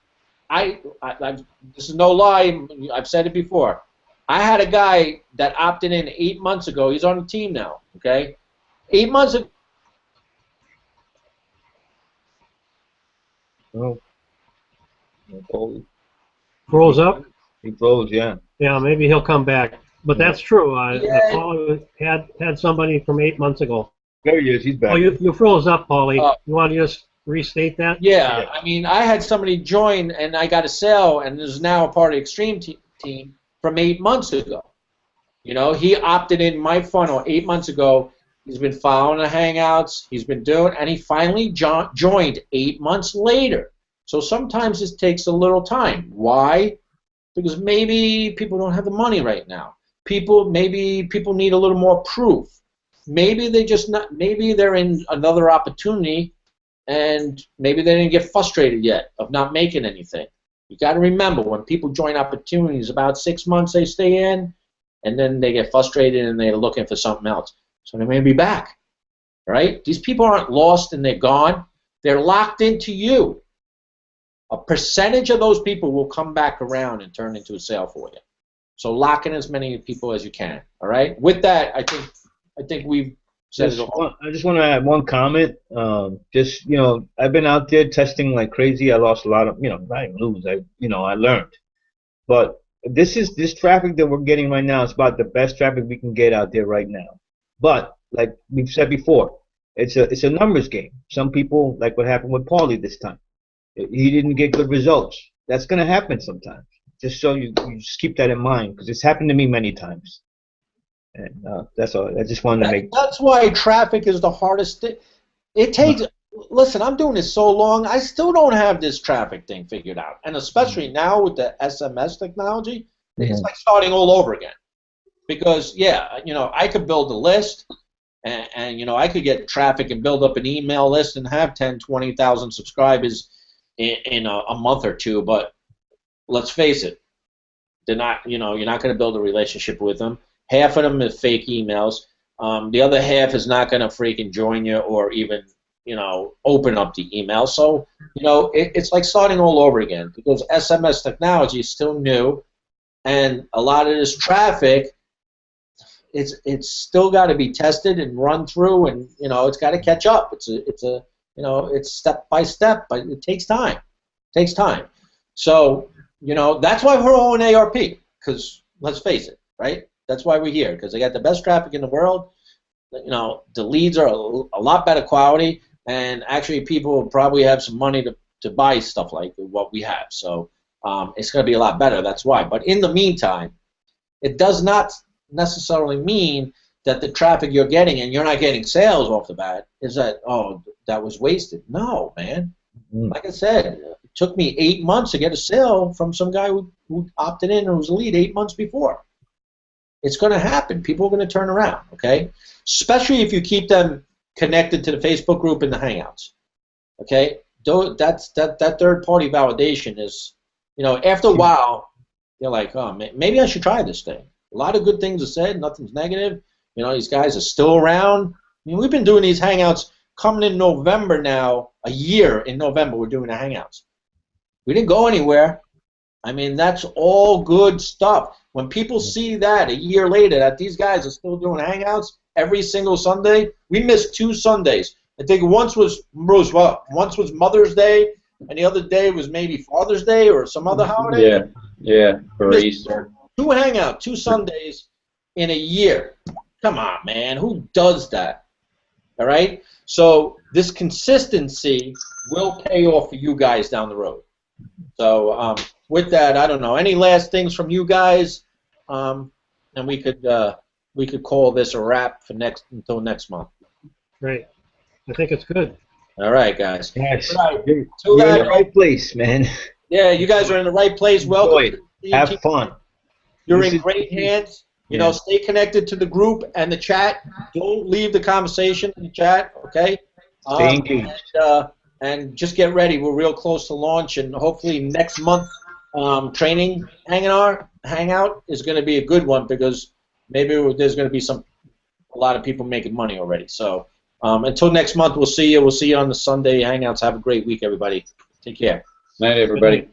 This is no lie. I've said it before. I had a guy that opted in 8 months ago. He's on the team now. Okay, 8 months ago. Oh. Froze up? He froze, yeah. Yeah, maybe he'll come back. But that's true. Yeah. Paulie had somebody from 8 months ago. There he is. He's back. Oh, you froze up, Paulie. You want to just restate that? Yeah, I mean, I had somebody join, and I got a sale, and is now a part of Xtreme Team from 8 months ago. You know, he opted in my funnel 8 months ago. He's been following the Hangouts. He's been doing, and he finally joined 8 months later. So sometimes this takes a little time. Why? Because maybe people don't have the money right now. Maybe people need a little more proof. Maybe maybe they're in another opportunity, and maybe they didn't get frustrated yet of not making anything. You got to remember, when people join opportunities, about 6 months they stay in, and then they get frustrated and they're looking for something else. So they may be back, right? These people aren't lost and they're gone. They're locked into you. A percentage of those people will come back around and turn into a sale for you. So lock in as many people as you can. All right. With that, I think we've said it all. I just want to add one comment. I've been out there testing like crazy. I lost a lot of, I didn't lose. I learned. But this traffic that we're getting right now is about the best traffic we can get out there right now. But like we've said before, it's a numbers game. Some people, like what happened with Paulie this time, he didn't get good results. That's going to happen sometimes. Just so you just keep that in mind, because it's happened to me many times. And that's all. I just wanted to make. That's why traffic is the hardest thing. It takes. Listen, I'm doing this so long. I still don't have this traffic thing figured out, and especially now with the SMS technology, it's like starting all over again. Because I could build a list, and I could get traffic and build up an email list and have 10, 20,000 subscribers in a month or two. But let's face it, they're not. You're not going to build a relationship with them. Half of them are fake emails. The other half is not going to freaking join you or even, open up the email. So, it's like starting all over again because SMS technology is still new, and a lot of this traffic, it's still got to be tested and run through, and it's got to catch up. It's step by step, but it takes time. It takes time. So, that's why we're all in ARP, because let's face it, right? That's why we're here, because they got the best traffic in the world. The leads are a lot better quality, and actually people will probably have some money to buy stuff like what we have. So it's going to be a lot better. That's why. But in the meantime, it does not necessarily mean that the traffic you're getting and you're not getting sales off the bat is that, oh, that was wasted. No, man. Like I said, it took me 8 months to get a sale from some guy who opted in and was a lead 8 months before. It's going to happen. People are going to turn around, okay? Especially if you keep them connected to the Facebook group and the Hangouts, okay? That third-party validation is, after a while, you're like, oh, maybe I should try this thing. A lot of good things are said. Nothing's negative. These guys are still around. We've been doing these Hangouts coming in November now, a year in November we're doing the Hangouts. We didn't go anywhere. That's all good stuff. When people see that a year later, that these guys are still doing Hangouts every single Sunday, we missed 2 Sundays. I think once was Mother's Day, and the other day was maybe Father's Day or some other holiday. Yeah, for Easter. 2 Hangouts, 2 Sundays in a year. Come on, man. Who does that? All right? So this consistency will pay off for you guys down the road. So with that, I don't know. Any last things from you guys? And we could call this a wrap for until next month. Great. I think it's good. All right, guys. Yes. Right. You're in the right place, man. Yeah, you guys are in the right place. Welcome. Have fun. You're in great hands. Stay connected to the group and the chat. Don't leave the conversation in the chat, okay? Stay engaged. And just get ready. We're real close to launch, and hopefully next month training hangout is going to be a good one because maybe there's going to be a lot of people making money already. So until next month, we'll see you. We'll see you on the Sunday Hangouts. Have a great week, everybody. Take care. Night, everybody.